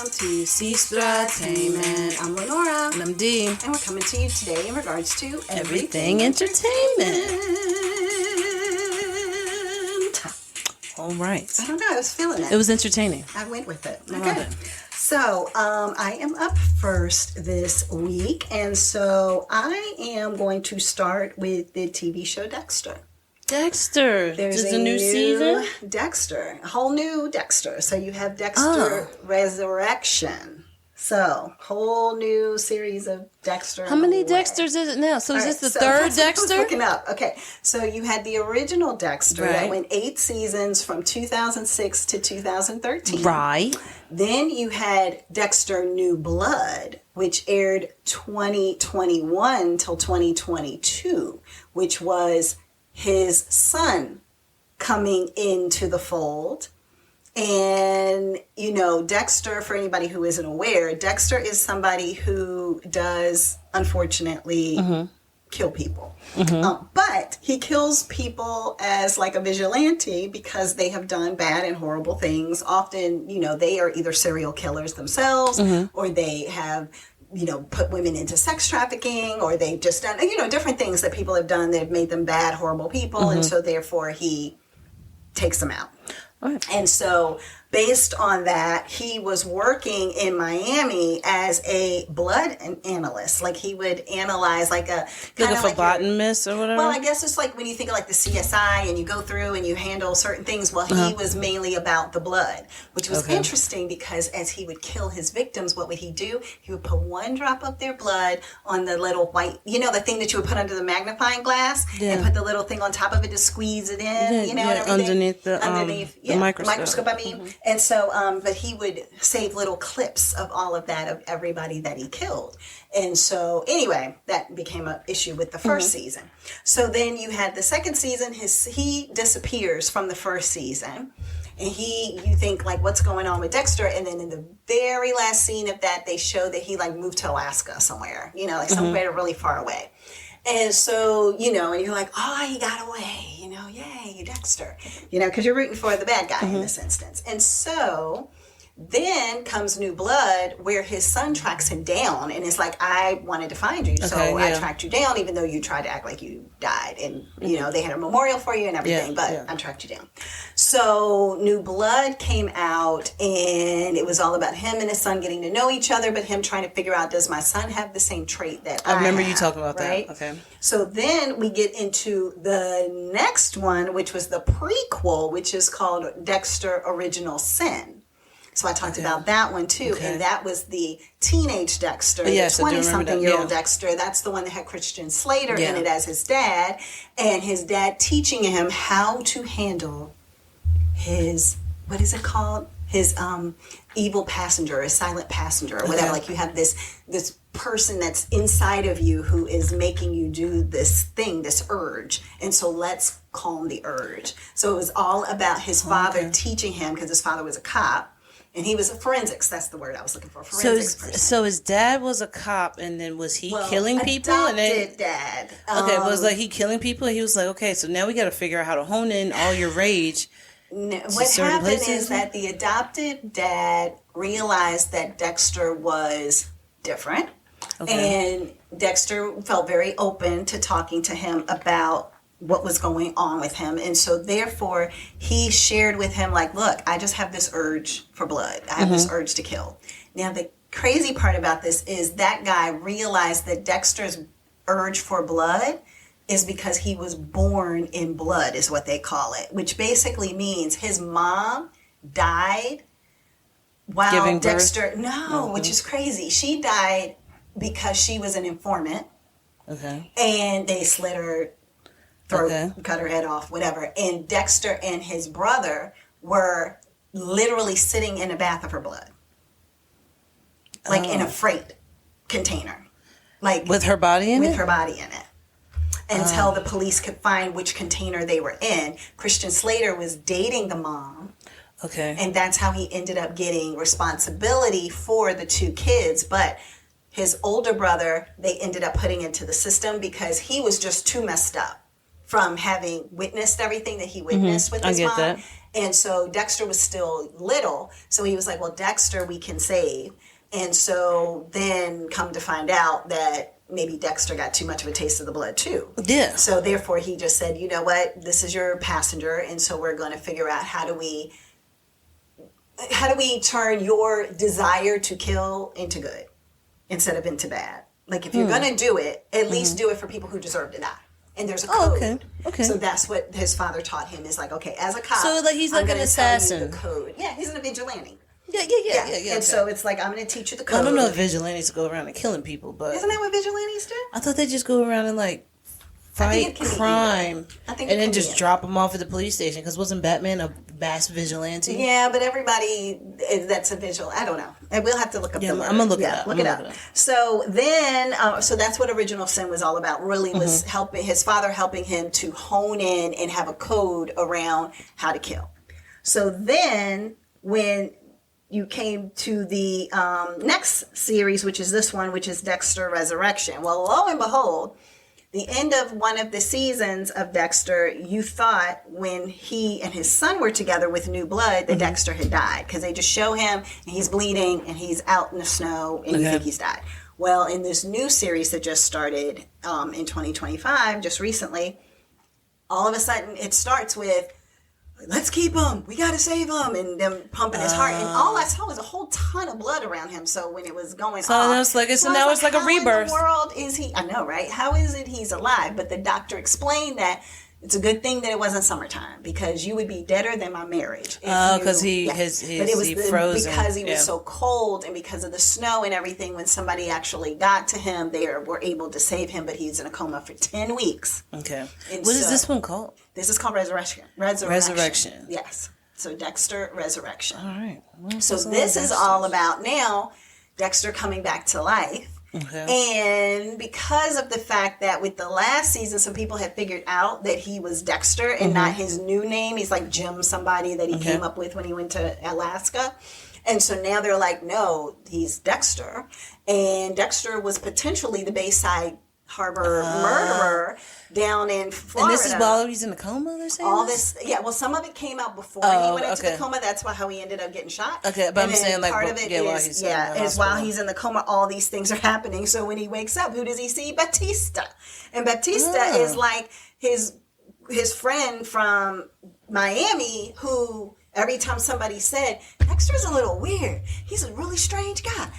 to Sestra-Tainment. I'm Lenora. And I'm Dee. And we're coming to you today in regards to Everything Entertainment. All right. I don't know. I was feeling it. It was entertaining. I went with it. I love it. So, I am up first this week. And so I am going to start with the TV show Dexter. Dexter. There's a new season? Dexter. A whole new Dexter. So you have Dexter Resurrection. So, whole new series of Dexter. How many Dexters is it now? So is this the third Dexter? Looking up. Okay. So you had the original Dexter that went 8 seasons from 2006 to 2013. Right. Then you had Dexter New Blood, which aired 2021 till 2022, which was his son coming into the fold. And, you know, Dexter, for anybody who isn't aware, Dexter is somebody who does, unfortunately, kill people. But he kills people as like a vigilante because they have done bad and horrible things. Often, you know, they are either serial killers themselves or they have, you know, put women into sex trafficking, or they've just done, you know, different things that people have done that have made them bad, horrible people. And so therefore he takes them out. And so based on that, he was working in Miami as a blood analyst. Like he would analyze like a kind of phlebotomist or whatever. Well, I guess it's like when you think of like the CSI and you go through and you handle certain things. Well, he was mainly about the blood, which was interesting because as he would kill his victims, what would he do? He would put one drop of their blood on the little white, you know, the thing that you would put under the magnifying glass and put the little thing on top of it to squeeze it in, you know, and everything. Underneath the microscope, I mean. And so, but he would save little clips of all of that, of everybody that he killed. And so, anyway, that became an issue with the first season. So then you had the second season, he disappears from the first season. And you think, like, what's going on with Dexter? And then in the very last scene of that, they show that he, like, moved to Alaska somewhere, you know, like somewhere really far away. And so, you know, and you're like, oh, he got away, you know, yay, Dexter, you know, because you're rooting for the bad guy in this instance. And so then comes New Blood, where his son tracks him down and is like, I wanted to find you. So I tracked you down, even though you tried to act like you died. And, you know, they had a memorial for you and everything, but I tracked you down. So New Blood came out, and it was all about him and his son getting to know each other, but him trying to figure out, does my son have the same trait that I remember have, you talking about right? that. Okay. So then we get into the next one, which was the prequel, which is called Dexter Original Sin. So I talked about that one too, and that was the teenage Dexter, the 20-something-year-old Dexter. That's the one that had Christian Slater in it as his dad, and his dad teaching him how to handle his, what is it called? His evil passenger, a silent passenger, or whatever. Like you have this person that's inside of you who is making you do this thing, this urge, and so let's calm the urge. So it was all about his father teaching him, because his father was a cop. And he was a forensics. That's the word I was looking for. Forensics person. So his dad was a cop, and then was he killing people? Adopted dad. Okay, was like he killing people? And he was like, okay, so now we got to figure out how to hone in all your rage. What happened is that the adopted dad realized that Dexter was different. And Dexter felt very open to talking to him about what was going on with him. And so therefore he shared with him, like, look, I just have this urge for blood. I have this urge to kill. Now the crazy part about this is that guy realized that Dexter's urge for blood is because he was born in blood, is what they call it, which basically means his mom died while giving Dexter birth? Which is crazy. She died because she was an informant. And they slit her throat, cut her head off, whatever. And Dexter and his brother were literally sitting in a bath of her blood. Like in a freight container. Like with her body in it? With her body in it. Until the police could find which container they were in. Christian Slater was dating the mom. And that's how he ended up getting responsibility for the 2 kids. But his older brother, they ended up putting into the system because he was just too messed up from having witnessed everything that he witnessed with his I get mom. that. And so Dexter was still little. So he was like, well, Dexter we can save. And so then come to find out that maybe Dexter got too much of a taste of the blood too. Yeah. So therefore he just said, you know what, this is your passenger. And so we're going to figure out how do we turn your desire to kill into good instead of into bad. Like if you're going to do it, at least do it for people who deserve to die. And there's a code. Oh, okay. So that's what his father taught him is like, okay, as a cop, So like he's like I'm an gonna tell you assassin. the code. Yeah, he's a vigilante. Yeah. And Okay. so it's like, I'm going to teach you the code. I don't know if vigilantes go around and killing people, but Isn't that what vigilantes do? I thought they just go around and like fight crime and then just drop them off at the police station. Because wasn't Batman a mass vigilante? Yeah, but everybody that's a vigil. I don't know. And we'll have to look up. Yeah, the word. I'm gonna look it up. Look it up. So then, so that's what Original Sin was all about. Really was helping his father, helping him to hone in and have a code around how to kill. So then, when you came to the next series, which is this one, which is Dexter Resurrection. Well, lo and behold, the end of one of the seasons of Dexter, you thought when he and his son were together with new blood that Dexter had died because they just show him and he's bleeding and he's out in the snow and you think he's died. Well, in this new series that just started in 2025, just recently, all of a sudden it starts with, let's keep him. We got to save him. And them pumping his heart. And all I saw was a whole ton of blood around him. So when it was going so off. that's like, so now it's like a rebirth. How in the world is he? I know, right? How is it he's alive? But the doctor explained that it's a good thing that it wasn't summertime because you would be deader than my marriage. Oh, because he frozen. Because he was so cold and because of the snow and everything. When somebody actually got to him, they were able to save him. But he's in a coma for 10 weeks. Okay. What is this one called? This is called Resurrection. Resurrection. Yes. So Dexter Resurrection. All right. Well, so this is all about now Dexter coming back to life. Okay. And because of the fact that with the last season, some people had figured out that he was Dexter and not his new name. He's like Jim somebody that he came up with when he went to Alaska. And so now they're like, no, he's Dexter. And Dexter was potentially the Bayside Harbor murderer down in Florida. And this is while he's in a coma, they're saying? All this, yeah, well, some of it came out before he went into the coma. That's how he ended up getting shot. Okay, but I'm saying like part of it while he's in the hospital. While he's in the coma, all these things are happening. So when he wakes up, who does he see? Batista. And Batista is like his friend from Miami who... Every time somebody said, Dexter's a little weird. He's a really strange guy.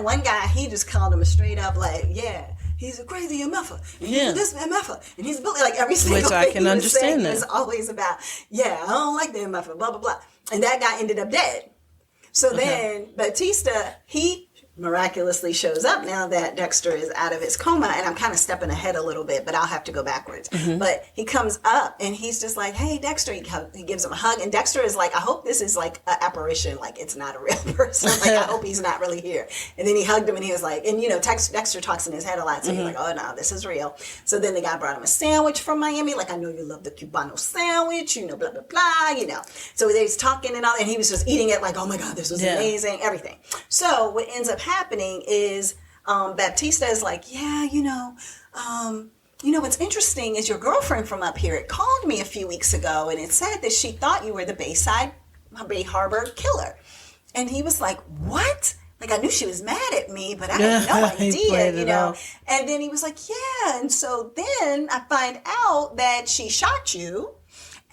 One guy, he just called him a straight up like, yeah, he's a crazy MFer. And he's this MFer. And he's like every single Which thing I can understand that. is always about, yeah, I don't like the MFer, blah, blah, blah. And that guy ended up dead. So then Batista, he miraculously shows up now that Dexter is out of his coma, and I'm kind of stepping ahead a little bit, but I'll have to go backwards. But he comes up and he's just like, hey, Dexter, he gives him a hug, and Dexter is like, I hope this is like an apparition, like it's not a real person, like I hope he's not really here. And then he hugged him and he was like, and you know, Dexter talks in his head a lot, so he's like, oh no, this is real. So then the guy brought him a sandwich from Miami, like, I know you love the Cubano sandwich, you know, blah, blah, blah, you know. So they was talking and all, and he was just eating it like, oh my God, this was amazing, everything. So what ends up happening is Baptista is like, yeah, you know, what's interesting is your girlfriend from up here, it called me a few weeks ago and it said that she thought you were the Bay Harbor killer. And he was like, what? Like, I knew she was mad at me, but I had no idea, you know. And then he was like, yeah. And so then I find out that she shot you.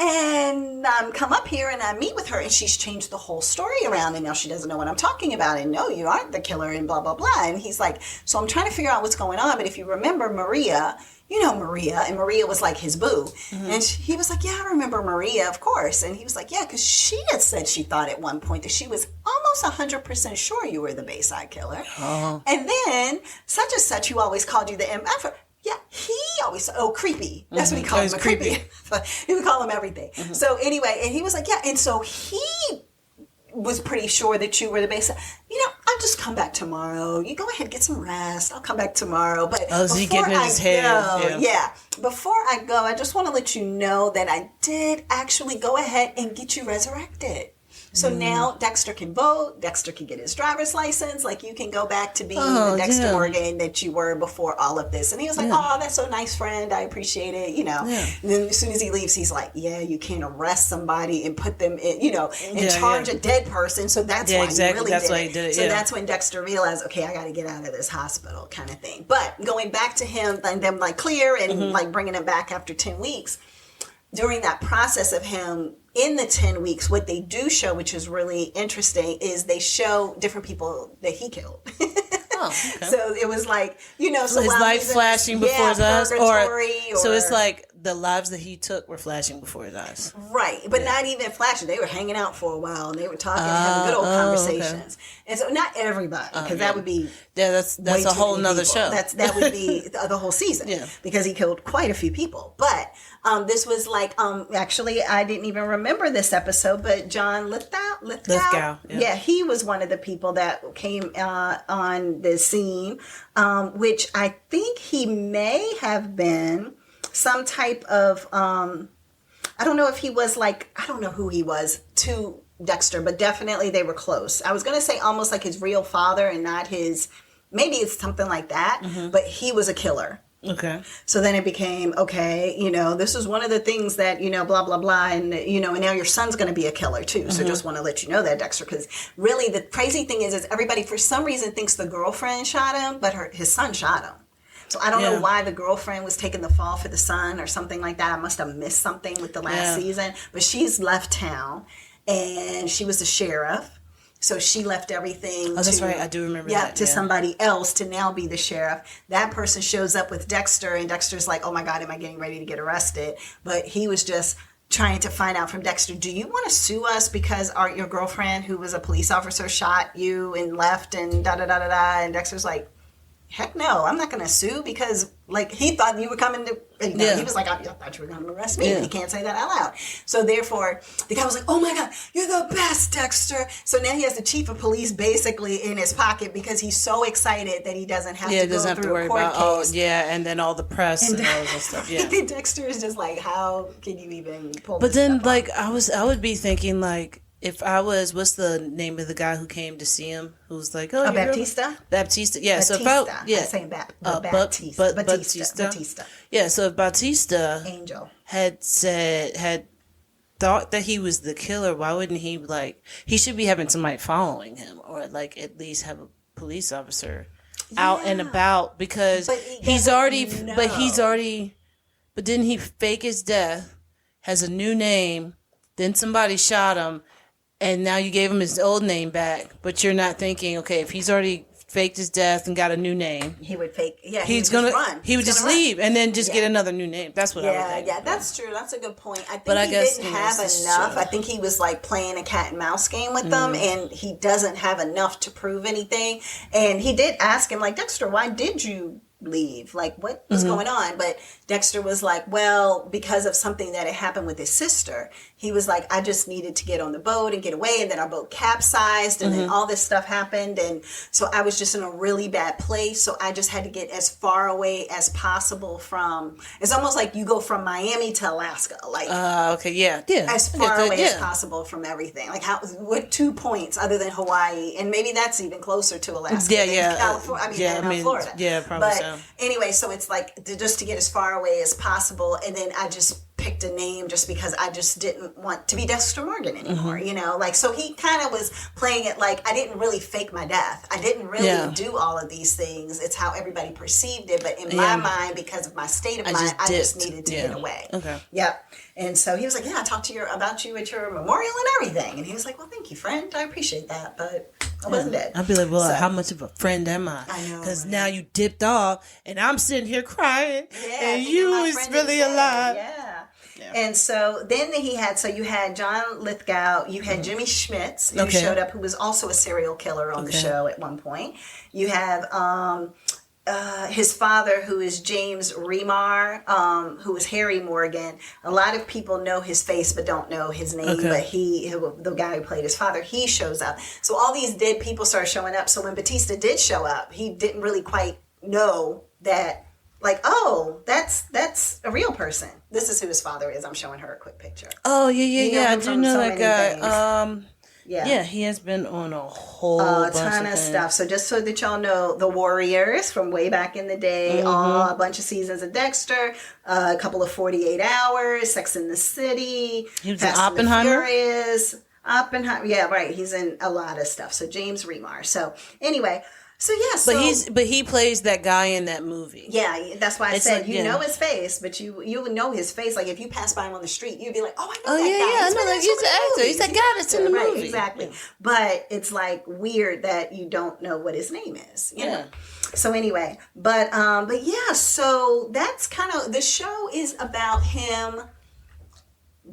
And come up here and I meet with her and she's changed the whole story around and now she doesn't know what I'm talking about and no, you aren't the killer and blah, blah, blah. And he's like, so I'm trying to figure out what's going on. But if you remember Maria, you know Maria, and Maria was like his boo. And he was like, yeah, I remember Maria, of course. And he was like, yeah, because she had said she thought at one point that she was almost 100% sure you were the Bayside killer. And then such and such, who always called you the MF. Yeah, he always, creepy. That's what he called him, creepy. He would call him everything. So anyway, and he was like, yeah. And so he was pretty sure that you were the base. You know, I'll just come back tomorrow. You go ahead, get some rest. I'll come back tomorrow. But so he getting in his head. Before I go, I just want to let you know that I did actually go ahead and get you resurrected. So now Dexter can vote. Dexter can get his driver's license. Like, you can go back to being the Dexter Morgan that you were before all of this. And he was like, oh, that's so nice, friend. I appreciate it, you know. Yeah. And then as soon as he leaves, he's like, you can't arrest somebody and put them in, you know, and charge a dead person. So that's why he really did it. So that's when Dexter realized, okay, I got to get out of this hospital kind of thing. But going back to him and them like clear and like bringing him back after 10 weeks, during that process of him in the 10 weeks, what they do show, which is really interesting, is they show different people that he killed. Oh, okay. So it was like, you know, so his life flashing before his eyes, so it's like the lives that he took were flashing before his eyes, right? But not even flashing. They were hanging out for a while and they were talking, and having good old conversations. Okay. And so not everybody, because that would be that's a whole nother show. That would be the whole season, because he killed quite a few people. But this was like actually I didn't even remember this episode, but John Lithgow, he was one of the people that came on the scene, which I think he may have been some type of I don't know if he was like, I don't know who he was to Dexter, but definitely they were close. I was going to say almost like his real father and not his, maybe it's something like that, but he was a killer. Okay. So then it became, okay, you know, this is one of the things that, you know, blah, blah, blah. And, you know, and now your son's going to be a killer too. So just want to let you know that, Dexter, because really the crazy thing is everybody for some reason thinks the girlfriend shot him, but his son shot him. So I don't know why the girlfriend was taking the fall for the son or something like that. I must have missed something with the last season. But she's left town, and she was the sheriff. So she left everything. Oh, that's right. I do remember that. To somebody else to now be the sheriff. That person shows up with Dexter, and Dexter's like, oh my God, am I getting ready to get arrested? But he was just trying to find out from Dexter, do you want to sue us because your girlfriend, who was a police officer, shot you and left and da-da-da-da-da? And Dexter's like, heck no, I'm not going to sue, because like he thought you were coming to, you know, he was like, I thought you were going to arrest me, but he can't say that out loud. So therefore, the guy was like, oh my God, you're the best, Dexter. So now he has the chief of police basically in his pocket, because he's so excited that he doesn't have to go through a court case. And then all the press and all that stuff. Yeah. Dexter is just like, how can you even pull But this then stuff like off? I would be thinking like, if I was, what's the name of the guy who came to see him? Who's like, oh, Baptista? Baptista, yeah. Batista. So if I, I'm saying Batista. Batista. Yeah, so if Batista Angel had thought that he was the killer, why wouldn't he, like, he should be having somebody following him, or like at least have a police officer out and about, because but didn't he fake his death, has a new name, then somebody shot him, and now you gave him his old name back, but you're not thinking, okay, if he's already faked his death and got a new name, he would fake. Yeah, he would just leave and then just get another new name. That's what I would think. Yeah, that's true. That's a good point. I think he didn't have enough. I think he was like playing a cat and mouse game with them, and he doesn't have enough to prove anything. And he did ask him, like, Dexter, why did you leave? Like, what was going on? But Dexter was like, well, because of something that had happened with his sister. He was like, I just needed to get on the boat and get away, and then our boat capsized, and then all this stuff happened, and so I was just in a really bad place, so I just had to get as far away as possible from, it's almost like you go from Miami to Alaska, like as far away as possible from everything. Like, what 2 points other than Hawaii, and maybe that's even closer to Alaska than California, Florida. Yeah, probably so. Anyway, so it's like just to get as far away as possible, and then I just picked a name just because I just didn't want to be Dexter Morgan anymore, you know? Like, so he kind of was playing it like, I didn't really fake my death. I didn't really do all of these things. It's how everybody perceived it, but in my mind, because of my state of mind, I just needed to get away. Okay. Yep. And so he was like, I talked to about you at your memorial and everything. And he was like, well, thank you, friend. I appreciate that, but I wasn't dead. I'd be like, well, how much of a friend am I? I know. Because now you dipped off, and I'm sitting here crying, and you is really alive. Yeah. And so then you had John Lithgow, you had Jimmy Schmitz, who showed up, who was also a serial killer on the show at one point. You have his father, who is James Remar, who is Harry Morgan. A lot of people know his face but don't know his name, but the guy who played his father, he shows up. So all these dead people start showing up. So when Batista did show up, he didn't really quite know that, like, oh, that's a real person. This is who his father is. I'm showing her a quick picture. Oh, yeah. I do know that guy. Yeah, he has been on a whole ton of stuff. So just so that y'all know, The Warriors from way back in the day, a bunch of seasons of Dexter, a couple of 48 Hours, Sex in the City, he was Fast in Oppenheimer. and the Furious, Oppenheimer. Yeah, right. He's in a lot of stuff. So James Remar. So anyway, so yeah. So, but he plays that guy in that movie. Yeah, that's why I said like, you know his face, but you would know his face. Like if you pass by him on the street, you'd be like, "Oh, I know that guy." Yeah, I know, like he's the actor. He's that guy that's in the movie. Right, exactly. Yeah. But it's like weird that you don't know what his name is. You know? So anyway, but yeah, so that's kind of the show is about him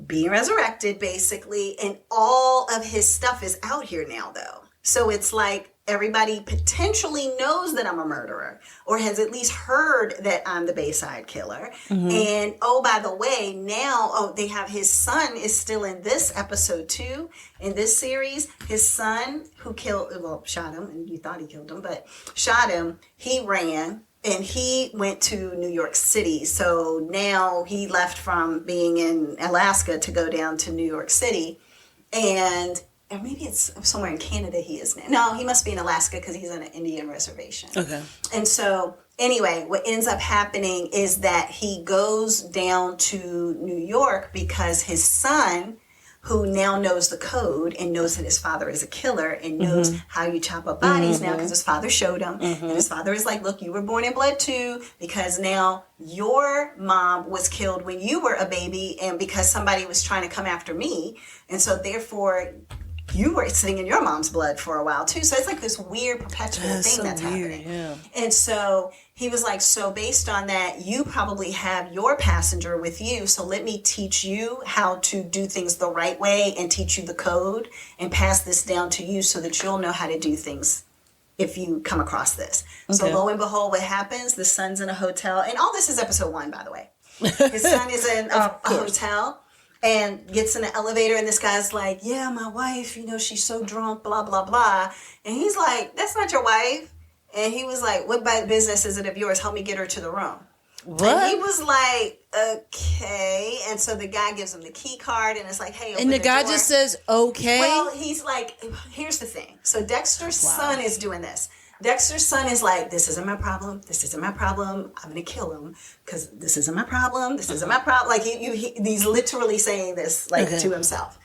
being resurrected, basically, and all of his stuff is out here now, though. So it's like everybody potentially knows that I'm a murderer or has at least heard that I'm the Bayside killer. And oh, by the way, now they have his son is still in this episode too. In this series, his son who shot him, and you thought he killed him, but shot him, he ran and he went to New York City. So now he left from being in Alaska to go down to New York City. Or maybe it's somewhere in Canada he is now. No, he must be in Alaska because he's on an Indian reservation. Okay. And so, anyway, what ends up happening is that he goes down to New York because his son, who now knows the code and knows that his father is a killer and knows how you chop up bodies now because his father showed him. And his father is like, look, you were born in blood too because now your mom was killed when you were a baby and because somebody was trying to come after me. And so, therefore, you were sitting in your mom's blood for a while too. So it's like this weird perpetual thing that's happening. Yeah. And so he was like, so based on that, you probably have your passenger with you. So let me teach you how to do things the right way and teach you the code and pass this down to you so that you'll know how to do things if you come across this. Okay. So lo and behold, what happens? The son's in a hotel. And all this is episode 1, by the way. His son is in a hotel. And gets in the elevator and this guy's like, yeah, my wife, she's so drunk, blah, blah, blah. And he's like, that's not your wife. And he was like, what business is it of yours? Help me get her to the room. What? And he was like, okay. And so the guy gives him the key card and it's like, hey, open and the guy door. Just says, okay. Well, he's like, here's the thing. So Dexter's son is doing this. Dexter's son is like, this isn't my problem. This isn't my problem. I'm going to kill him because this isn't my problem. This isn't my problem. Like he's literally saying this to himself.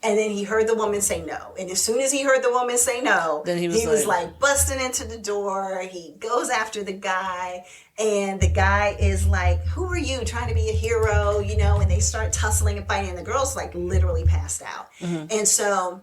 And then he heard the woman say no. And as soon as he heard the woman say no, then he was like busting into the door. He goes after the guy. And the guy is like, who are you trying to be a hero? And they start tussling and fighting. And the girl's like literally passed out. And so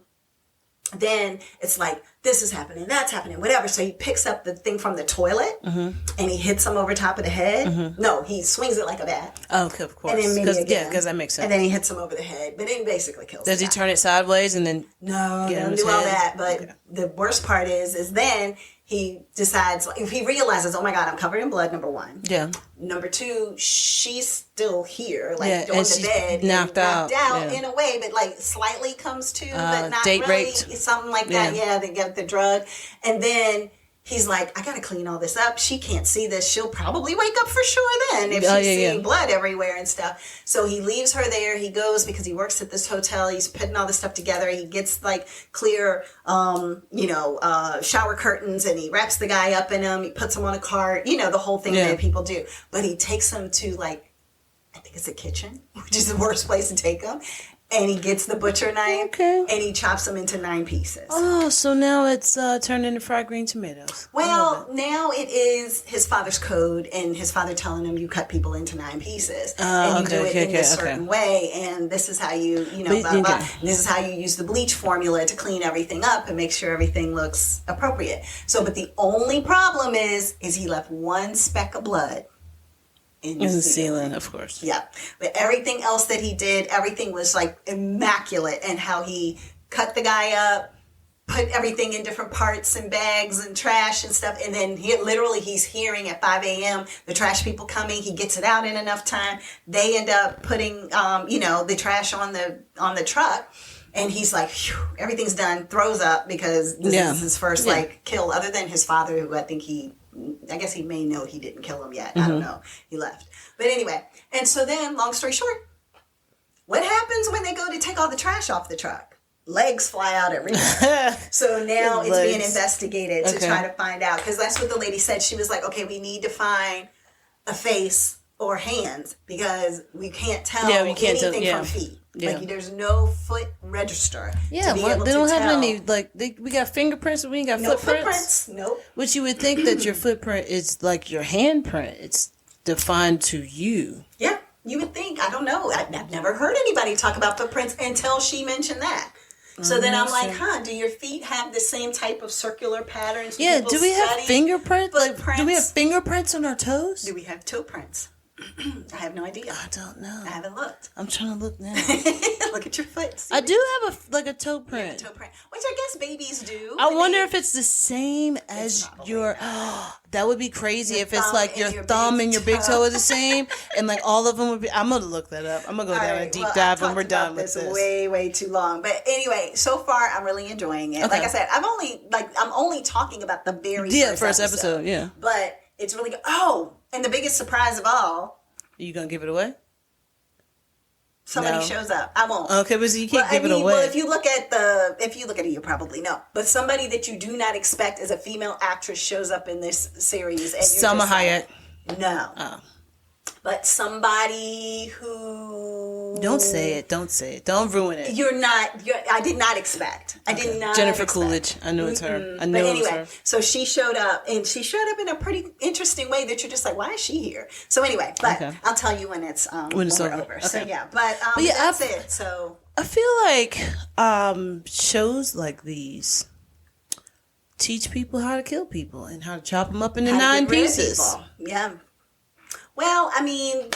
then it's like, this is happening, that's happening, whatever. So he picks up the thing from the toilet and he hits him over top of the head. No, he swings it like a bat. Oh, of course. And then maybe again. Because that makes sense. And then he hits him over the head, but then he basically kills him. Does he turn it sideways and then... No, he doesn't do all that. But the worst part is then he decides, if he realizes, oh my God, I'm covered in blood, number 1. Yeah. Number 2, she's still here, on the bed. Knocked out in a way, but slightly comes to, but not date really. Raped. Something like that. Yeah, they get the drug. And then he's like, I got to clean all this up. She can't see this. She'll probably wake up for sure then if she's seeing blood everywhere and stuff. So he leaves her there. He goes because he works at this hotel. He's putting all this stuff together. He gets clear, shower curtains and he wraps the guy up in them. He puts him on a cart, the whole thing that people do. But he takes him to I think it's a kitchen, which is the worst place to take him. And he gets the butcher knife and he chops them into 9 pieces. Oh, so now it's turned into fried green tomatoes. Well, now it is his father's code and his father telling him you cut people into 9 pieces. And you do it in a certain way. And this is how you, blah, blah. And this is how you use the bleach formula to clean everything up and make sure everything looks appropriate. So, but the only problem is he left 1 speck of blood in the ceiling, of course. Yeah. But everything else that he did, everything was immaculate, and how he cut the guy up, put everything in different parts and bags and trash and stuff. And then he's hearing at 5 a.m. the trash people coming. He gets it out in enough time. They end up putting, the trash on the truck. And he's like, everything's done, throws up because this is his first kill, other than his father, who I guess he may know he didn't kill him yet. I don't know. He left. But anyway, and so then, long story short, what happens when they go to take all the trash off the truck? legs fly out everywhere. So now it's being investigated to try to find out. Because that's what the lady said. She was like, okay, we need to find a face or hands because we can't tell anything from feet. Yeah. Like there's no foot register. Yeah, they don't have any we got fingerprints, but we ain't got footprints. Nope. Which you would think that your footprint is like your handprint. It's defined to you. Yeah, you would think. I don't know. I've never heard anybody talk about footprints until she mentioned that. So then I'm like, do your feet have the same type of circular patterns? Yeah, do we have fingerprints? Do we have fingerprints on our toes? Do we have toe prints? I have no idea. I don't know. I haven't looked. I'm trying to look now. Look at your foot. I do have a toe print. Toe print, which I guess babies do. I wonder if it's the same as your. That would be crazy if it's like your thumb and your big toe are the same, and like all of them would be. I'm gonna look that up. I'm gonna go down a deep dive when we're done with this. Way too long, but anyway, so far I'm really enjoying it. Okay. Like I said, I'm only talking about the first episode. Yeah, but it's really good. Oh, and the biggest surprise of all. Are you gonna give it away? Somebody shows up. I won't. Okay, but you can't give it away. Well, if you look at it, you probably know. But somebody that you do not expect as a female actress shows up in this series. And Salma Hayek. No. Oh. But somebody who... Don't say it. Don't ruin it. I did not expect. I did not Jennifer expect. Coolidge. I knew it's her. I knew it was her. So she showed up, and she showed up in a pretty interesting way that you're just like, why is she here? So anyway, but I'll tell you when it's over. Okay. So yeah, but that's it. So I feel like shows like these teach people how to kill people and how to chop them up into 9 pieces. Yeah. Well, I mean,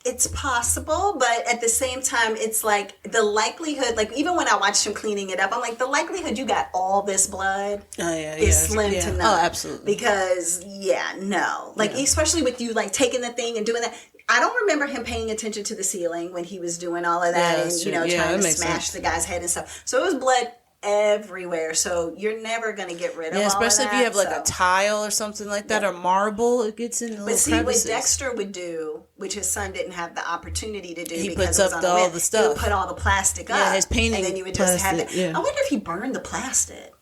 it's possible, but at the same time, it's like the likelihood, like even when I watched him cleaning it up, I'm like, the likelihood you got all this blood is slim to none. Oh, absolutely. Because, especially with you like taking the thing and doing that. I don't remember him paying attention to the ceiling when he was doing all of that and, trying to smash the guy's head and stuff. So it was blood everywhere, so you're never going to get rid of all of that. Especially if you have like a tile or something like that, or marble, it gets in the little crevices. What Dexter would do, which his son didn't have the opportunity to do, he because puts up all the stuff. He would put all the plastic up, his painting, and then you would just have it. Yeah. I wonder if he burned the plastic.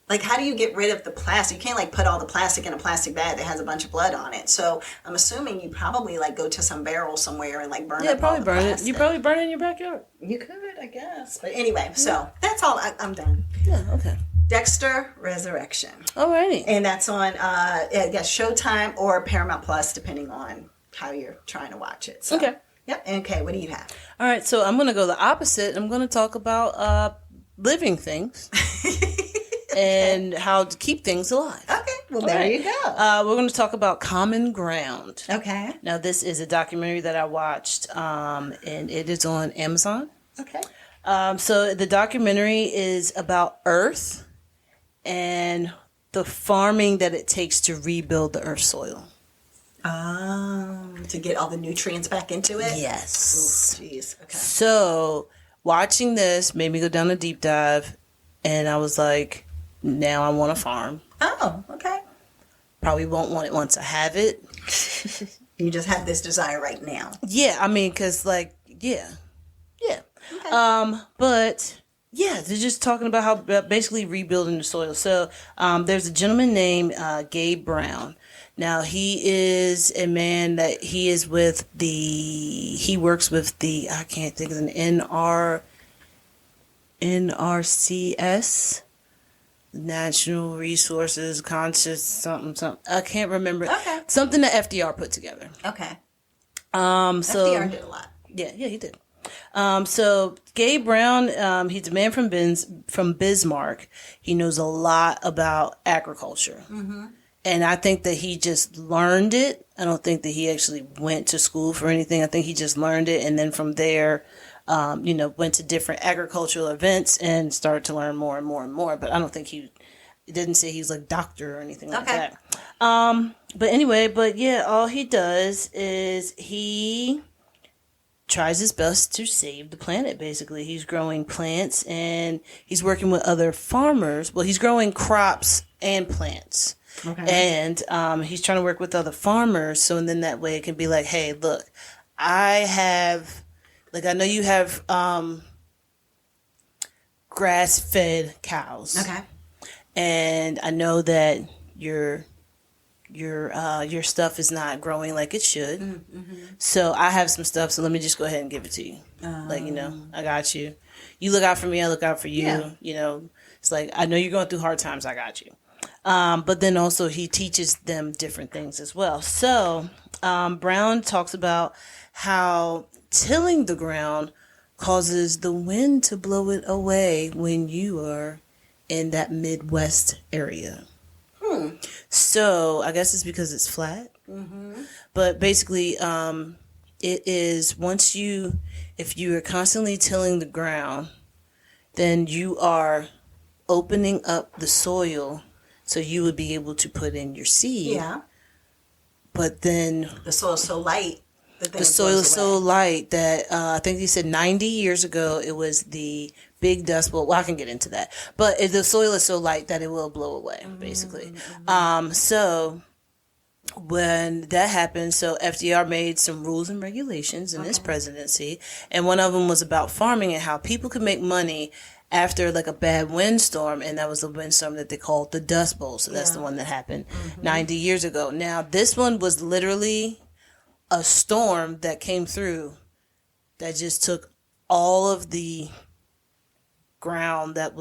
Like, how do you get rid of the plastic? You can't like put all the plastic in a plastic bag that has a bunch of blood on it. So I'm assuming you probably like go to some barrel somewhere and like burn up all the plastic. You probably burn it in your backyard. You could, I guess. But anyway, so that's all. I'm done. Yeah. Okay. Dexter Resurrection. Alrighty. And that's on I guess Showtime or Paramount Plus, depending on how you're trying to watch it. So, okay. Yep. Okay. What do you have? All right. So I'm going to go the opposite. I'm going to talk about living things. And how to keep things alive. Okay, well, there you go. We're going to talk about Common Ground. Okay. Now, this is a documentary that I watched, and it is on Amazon. Okay. So the documentary is about Earth and the farming that it takes to rebuild the Earth's soil. To get all the nutrients back into it? Yes. Jeez. Okay. So watching this made me go down a deep dive, and I was like, now I want a farm. Oh, okay. Probably won't want it once I have it. You just have this desire right now. Yeah, I mean, because, yeah. Okay. But, yeah, they're just talking about how basically rebuilding the soil. So, there's a gentleman named Gabe Brown. Now, he is a man that he works with the, I can't think of an NRCS. National Resources Conscious something. I can't remember. Okay. Something that FDR put together. Okay. So FDR did a lot. Yeah, he did. So Gabe Brown, he's a man from Bismarck. He knows a lot about agriculture. Mm-hmm. And I think that he just learned it. I don't think that he actually went to school for anything. I think he just learned it, and then from there went to different agricultural events and started to learn more and more and more. But I don't think it didn't say he's like doctor or anything like that. But anyway, all he does is he tries his best to save the planet, basically. He's growing plants and he's working with other farmers. Well, he's growing crops and plants. Okay. And he's trying to work with other farmers. So then that way it can be like, hey, look, I know you have grass-fed cows. Okay. And I know that your stuff is not growing like it should. So I have some stuff. So let me just go ahead and give it to you. I got you. You look out for me. I look out for you. Yeah. It's like, I know you're going through hard times. I got you. But then also he teaches them different things as well. So Brown talks about how tilling the ground causes the wind to blow it away when you are in that Midwest area. So I guess it's because it's flat. But basically, it is if you are constantly tilling the ground, then you are opening up the soil so you would be able to put in your seed. Yeah. But then The soil's so light. the soil is so light that I think he said 90 years ago it was the big dust bowl. Well, I can get into that, but the soil is so light that it will blow away, basically. So when that happened, so FDR made some rules and regulations in his presidency, and one of them was about farming and how people could make money after like a bad windstorm, and that was the windstorm that they called the Dust Bowl. So that's the one that happened 90 years ago. Now this one was literally a storm that came through that just took all of the ground the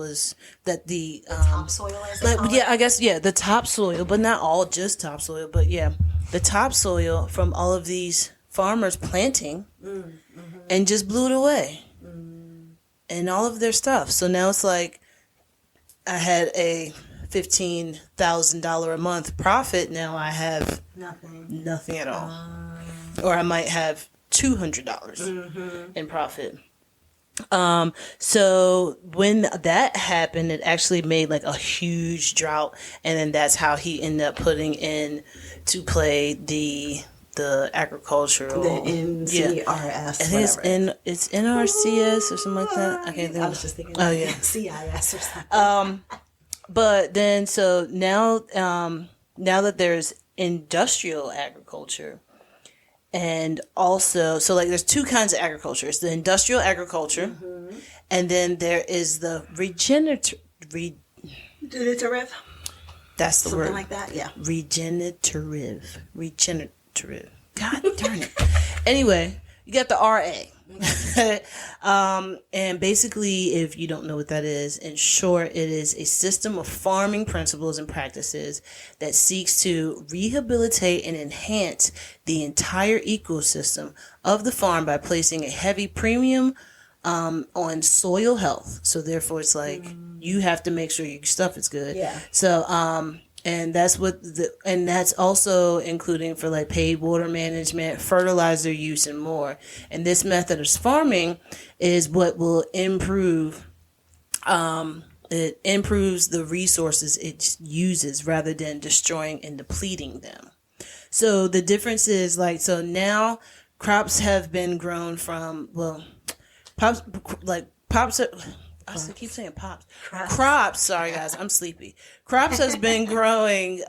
topsoil, as they call it. I guess the topsoil, but not all just topsoil, but the topsoil from all of these farmers planting and just blew it away and all of their stuff. So now it's like I had a $15,000 a month profit. Now I have nothing at all. Or I might have $200 in profit. So when that happened, it actually made like a huge drought, and then that's how he ended up putting in to play the agricultural NCRS. I think it's NRCS or something like that. I can't think. I was just thinking. Oh yeah, CIS or something. But then so now that there's industrial agriculture. And also, so like there's two kinds of agriculture. It's the industrial agriculture, and then there is the regenerative. That's the Something word. like that, yeah. Regenerative. God darn it. Anyway, you got the RA. And basically, if you don't know what that is, in short, it is a system of farming principles and practices that seeks to rehabilitate and enhance the entire ecosystem of the farm by placing a heavy premium on soil health. So therefore, it's like you have to make sure your stuff is good. Yeah. So and that's and that's also including for like paid water management, fertilizer use, and more. And this method of farming is what will improve. It improves the resources it uses rather than destroying and depleting them. So the difference is so now crops have been grown from pops. I keep saying pops. Crops. Sorry, guys. I'm sleepy. Crops has been growing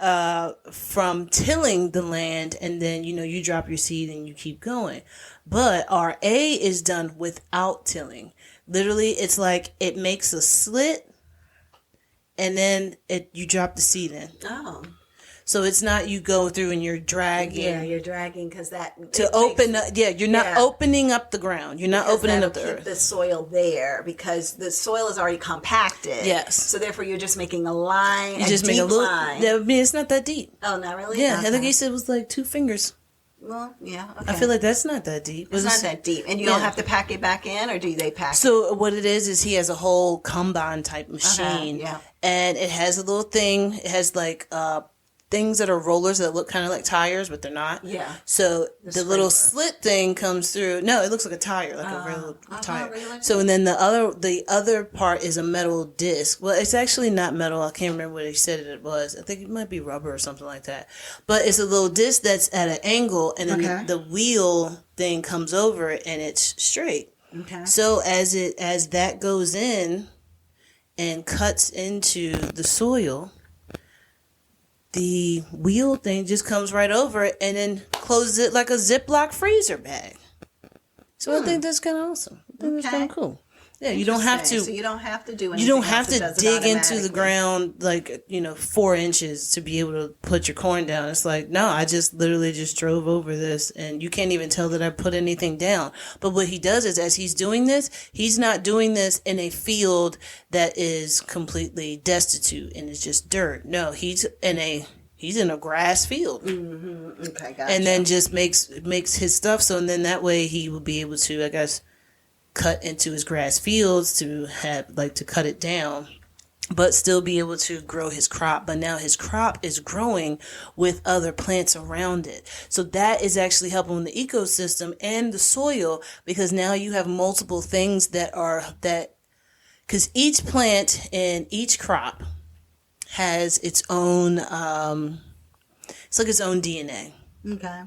from tilling the land, and then, you drop your seed and you keep going. But RA is done without tilling. Literally, it's like it makes a slit, and then you drop the seed in. Oh. So it's not you go through and you're dragging. Yeah, you're dragging because you're not opening up the ground. You're not opening up the earth. The soil there because the soil is already compacted. Yes. So therefore, you're just making a line. You just make a little line. I mean, it's not that deep. Oh, not really. Yeah, Okay. I think he said it was like 2 fingers. Well, yeah. Okay. I feel like that's not that deep. It's not that deep, and you don't have to pack it back in, or do they pack? So what it is he has a whole combine type machine, yeah, and it has a little thing. It has like things that are rollers that look kind of like tires, but they're not. Yeah. So the little slit thing comes through. No, it looks like a tire, like a real tire. Really? So and then the other part is a metal disc. Well, it's actually not metal. I can't remember what he said it was. I think it might be rubber or something like that. But it's a little disc that's at an angle, and then the wheel thing comes over it, and it's straight. Okay. So as that goes in and cuts into the soil, the wheel thing just comes right over it and then closes it like a Ziploc freezer bag. So I think that's kind of awesome. I think that's kind of cool. Yeah, you don't have to. So you don't have to do anything. You don't have else. to It does it dig into the automatically. ground like 4 inches to be able to put your corn down. It's like, no, I just literally just drove over this, and you can't even tell that I put anything down. But what he does is, as he's doing this, he's not doing this in a field that is completely destitute and it's just dirt. No, he's in a grass field. Mm-hmm. Okay, gotcha. And then just makes his stuff. So, and then that way he will be able to, I guess, cut into his grass fields to have to cut it down, but still be able to grow his crop. But now his crop is growing with other plants around it. So that is actually helping the ecosystem and the soil, because now you have multiple things because each plant and each crop has its own, it's like its own DNA. Okay.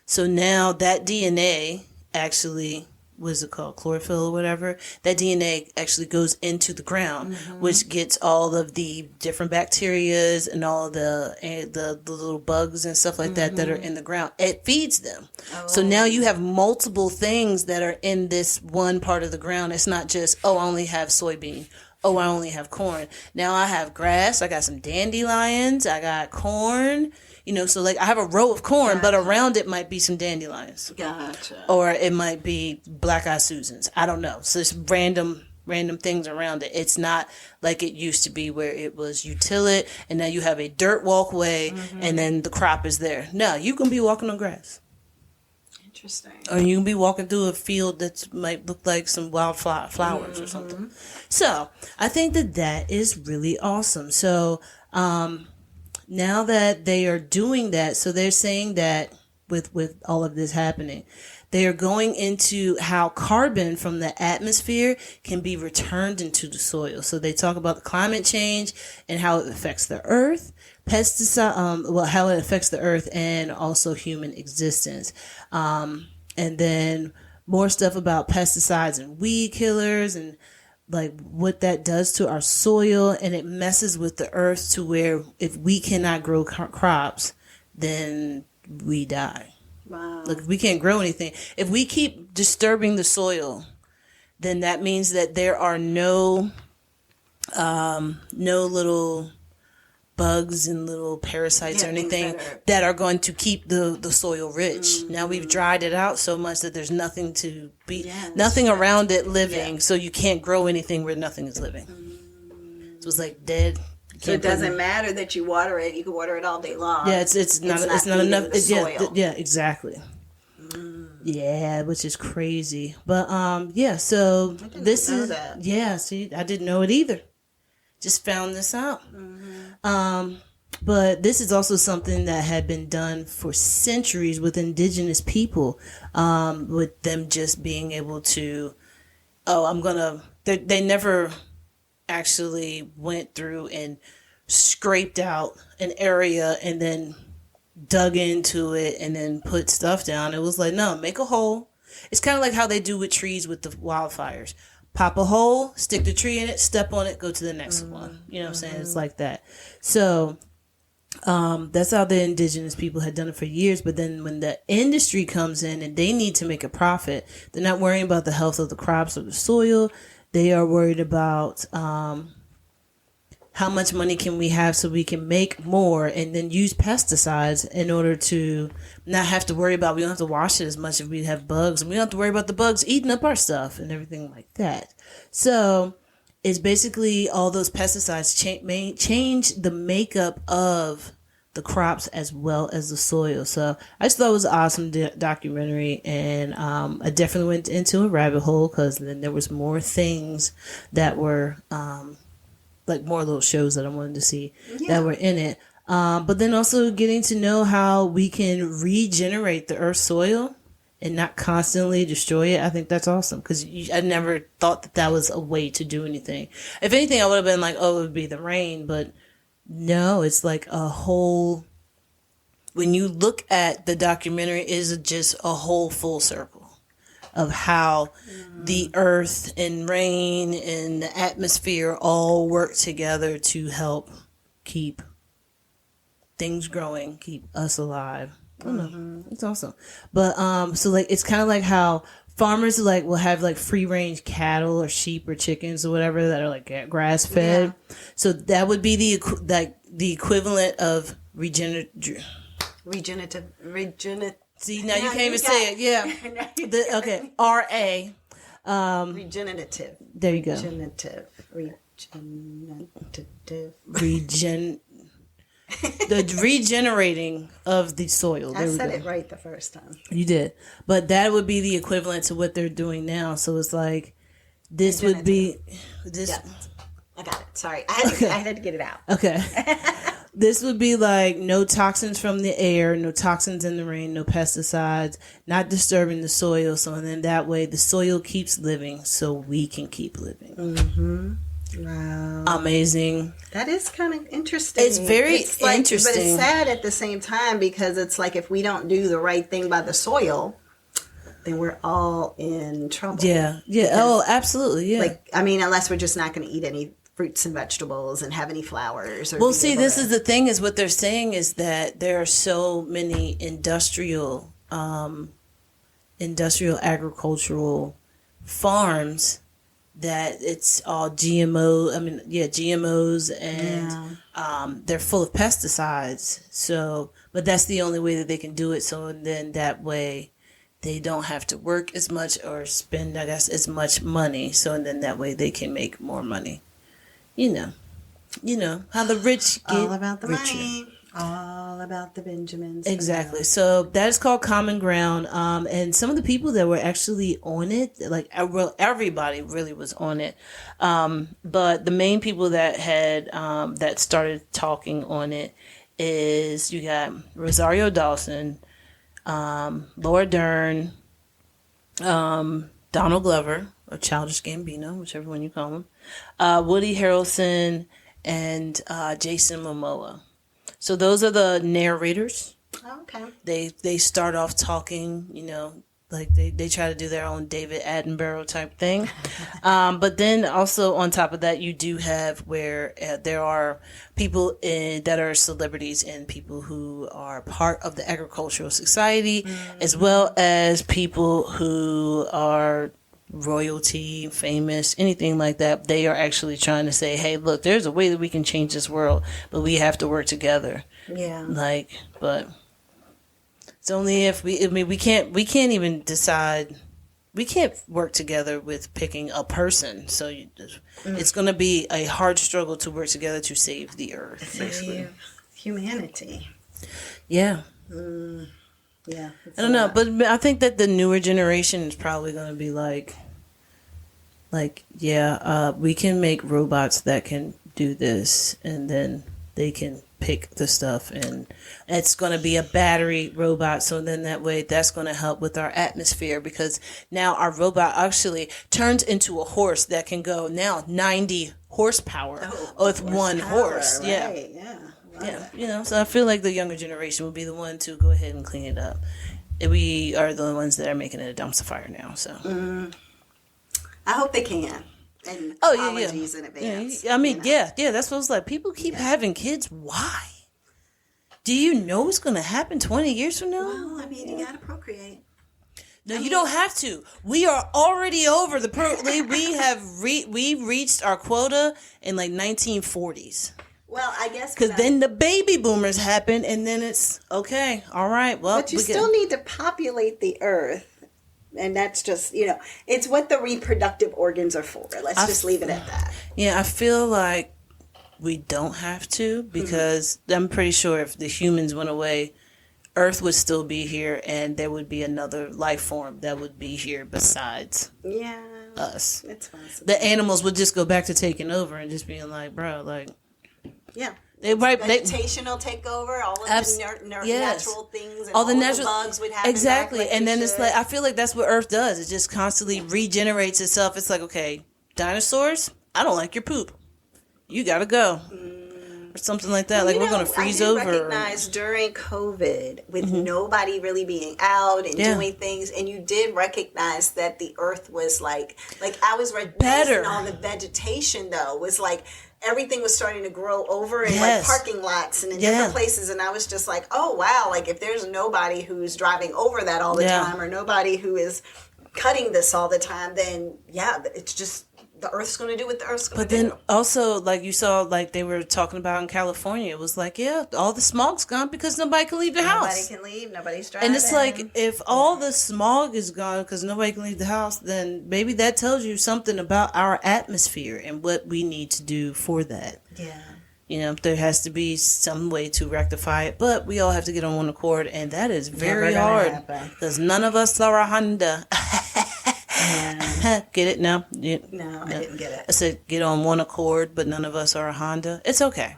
So now that DNA actually, what is it called, chlorophyll or whatever, that DNA actually goes into the ground, which gets all of the different bacterias and all the little bugs and stuff like that are in the ground. It feeds them. So now you have multiple things that are in this one part of the ground. It's not just, I only have soybean. I only have corn. Now I have grass. I got some dandelions. I got corn. So I have a row of corn, but around it might be some dandelions. Gotcha. Or it might be black-eyed Susans. I don't know. So it's random things around it. It's not like it used to be where it was you till it and now you have a dirt walkway and then the crop is there. No, you can be walking on grass. Interesting. Or you can be walking through a field that might look like some wild flowers or something. So I think that is really awesome. So, now that they are doing that, so they're saying that with all of this happening, they are going into how carbon from the atmosphere can be returned into the soil. So they talk about the climate change and how it affects the earth, how it affects the earth and also human existence. And then more stuff about pesticides and weed killers and what that does to our soil, and it messes with the earth to where if we cannot grow crops, then we die. Wow. We can't grow anything. If we keep disturbing the soil, then that means that there are no little bugs and little parasites or anything that are going to keep the soil rich. Now we've dried it out so much that there's nothing to be, nothing around it living. So you can't grow anything where nothing is living. So it's dead. So it doesn't matter that you water it. You can water it all day long. Yeah, it's not enough. Soil. Yeah, exactly. Yeah, which is crazy. But so this is that. See, I didn't know it either. Just found this out. But this is also something that had been done for centuries with indigenous people, with them just being able to, they never actually went through and scraped out an area and then dug into it and then put stuff down. It was no, make a hole. It's kind of like how they do with trees with the wildfires. Pop a hole, stick the tree in it, step on it, go to the next one. You know what I'm saying? It's like that. So that's how the indigenous people had done it for years. But then when the industry comes in and they need to make a profit, they're not worrying about the health of the crops or the soil. They are worried about how much money can we have so we can make more and then use pesticides in order to not have to worry about, we don't have to wash it as much if we have bugs, and we don't have to worry about the bugs eating up our stuff and everything like that. So it's basically all those pesticides change the makeup of the crops as well as the soil. So I just thought it was an awesome documentary, and I definitely went into a rabbit hole because then there was more things that were more little shows that I wanted to see that were in it. But then also getting to know how we can regenerate the earth's soil and not constantly destroy it. I think that's awesome because I never thought that was a way to do anything. If anything, I would have been it would be the rain, but no, it's a whole, when you look at the documentary, it is just a whole full circle of how the earth and rain and the atmosphere all work together to help keep things growing, keep us alive. I don't know. It's awesome. But so it's kind of like how farmers like will have like free range cattle or sheep or chickens or whatever that are like grass fed. Yeah. So that would be the equivalent of regenerative. See, now you can't even say it. Yeah. Okay. Regenerative. There you go. The regenerating of the soil. I said it right the first time. You did. But that would be the equivalent to what they're doing now. So it's like, this would be... this. Yeah. I got it. Sorry. I had to get it out. Okay. This would be like no toxins from the air, no toxins in the rain, no pesticides, not disturbing the soil. So then that way the soil keeps living so we can keep living. Mm-hmm. Wow. Amazing. That is kind of interesting. It's very interesting. But it's sad at the same time because it's like if we don't do the right thing by the soil, then we're all in trouble. Yeah. Yeah. Oh, absolutely. Yeah. Like, I mean, unless we're just not going to eat any fruits and vegetables and have any flowers. Or well, see, this is the thing is what they're saying is that there are so many industrial agricultural farms that it's all GMO. I mean, yeah, GMOs and they're full of pesticides. So, but that's the only way that they can do it. So then that way they don't have to work as much or spend, I guess, as much money. So and then that way they can make more money. You know how the rich get all about the richer. Money. All about the Benjamins. Exactly. So that is called Common Ground. And some of the people that were actually on it, like everybody really was on it. But the main people that had that started talking on it is you got Rosario Dawson, Laura Dern, Donald Glover, or Childish Gambino, whichever one you call him, Woody Harrelson, and Jason Momoa. So those are the narrators. Oh, okay. They start off talking, like they try to do their own David Attenborough type thing. But then also on top of that, you do have where there are people that are celebrities and people who are part of the agricultural society, as well as people who are royalty, famous, anything like that. They are actually trying to say, hey, look, there's a way that we can change this world, but we have to work together. Yeah. But it's only if we can't even decide, we can't work together with picking a person. So it's going to be a hard struggle to work together to save the earth. Basically. Humanity. Yeah. Yeah, I don't know, but I think that the newer generation is probably going to be we can make robots that can do this, and then they can pick the stuff, and it's going to be a battery robot. So then that way, that's going to help with our atmosphere because now our robot actually turns into a horse that can go now 90 horsepower with one horse. Right, yeah. Yeah, so I feel like the younger generation will be the one to go ahead and clean it up. We are the ones that are making it a dumpster fire now. So I hope they can. And apologies in advance. Yeah. I mean, yeah. That's what it's like. People keep having kids. Why? Do you know what's going to happen 20 years from now? Well, I mean, you got to procreate. No, you don't have to. We are already over the we reached our quota in like 1940s. Well, I guess because then the baby boomers happen, and then it's okay. All right. Well, but you still need to populate the earth, and that's just it's what the reproductive organs are for. Let's just leave it at that. Yeah, I feel like we don't have to because I'm pretty sure if the humans went away, Earth would still be here, and there would be another life form that would be here besides us. It's possible. The animals would just go back to taking over and just being like, bro, like. Yeah. Vegetation will take over, all of the natural things, and all the natural bugs would happen. Exactly. And then it's like, I feel like that's what Earth does. It just constantly regenerates itself. It's like, okay, dinosaurs, I don't like your poop. You got to go. Or something like that. We're going to freeze over. I recognize during COVID, with nobody really being out and doing things, and you did recognize that the Earth was like I was better. All the vegetation, though, was like, everything was starting to grow over in like parking lots and in different places, and I was just like, oh wow, like if there's nobody who's driving over that all the time or nobody who is cutting this all the time, then yeah, it's just the Earth's going to do what the Earth's going to do. But then also, like you saw, like they were talking about in California, it was like, yeah, all the smog's gone because nobody can leave the house. Nobody can leave. Nobody's driving. And it's like, if all the smog is gone because nobody can leave the house, then maybe that tells you something about our atmosphere and what we need to do for that. Yeah. You know, there has to be some way to rectify it, but we all have to get on one accord, and that is very hard because none of us are a Honda. Yeah. Get it? No? No, I didn't get it. I said get on one accord, but none of us are a Honda. It's okay.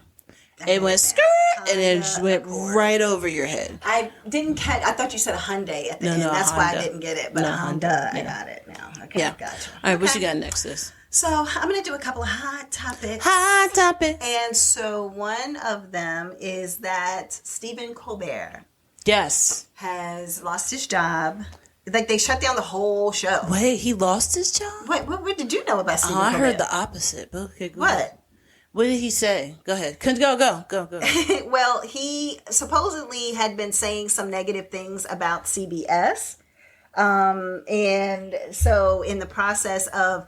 It went skirt, and it just went right over your head. I didn't catch. I thought you said a Hyundai at the end. That's why I didn't get it. But a Honda, I got it now. Okay, yeah. Gotcha. All right, what you got next, sis? So I'm going to do a couple of hot topics. Hot topic. And so one of them is that Stephen Colbert. Yes. Has lost his job. Like, they shut down the whole show. Wait, he lost his job? Wait, what did you know about Stephen Colbert? I heard the opposite. Okay, go what? Ahead. What did he say? Go ahead. Go. Well, he supposedly had been saying some negative things about CBS. And so in the process of,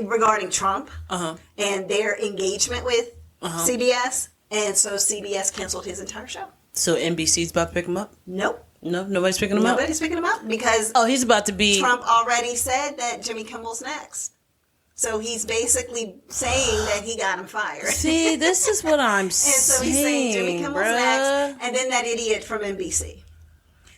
regarding Trump and their engagement with CBS, and so CBS canceled his entire show. So NBC's about to pick him up? Nope. No, nobody's picking him up? Nobody's picking him up because he's about to be... Trump already said that Jimmy Kimmel's next. So he's basically saying that he got him fired. See, this is what I'm saying, And so he's saying Jimmy Kimmel's next, and then that idiot from NBC.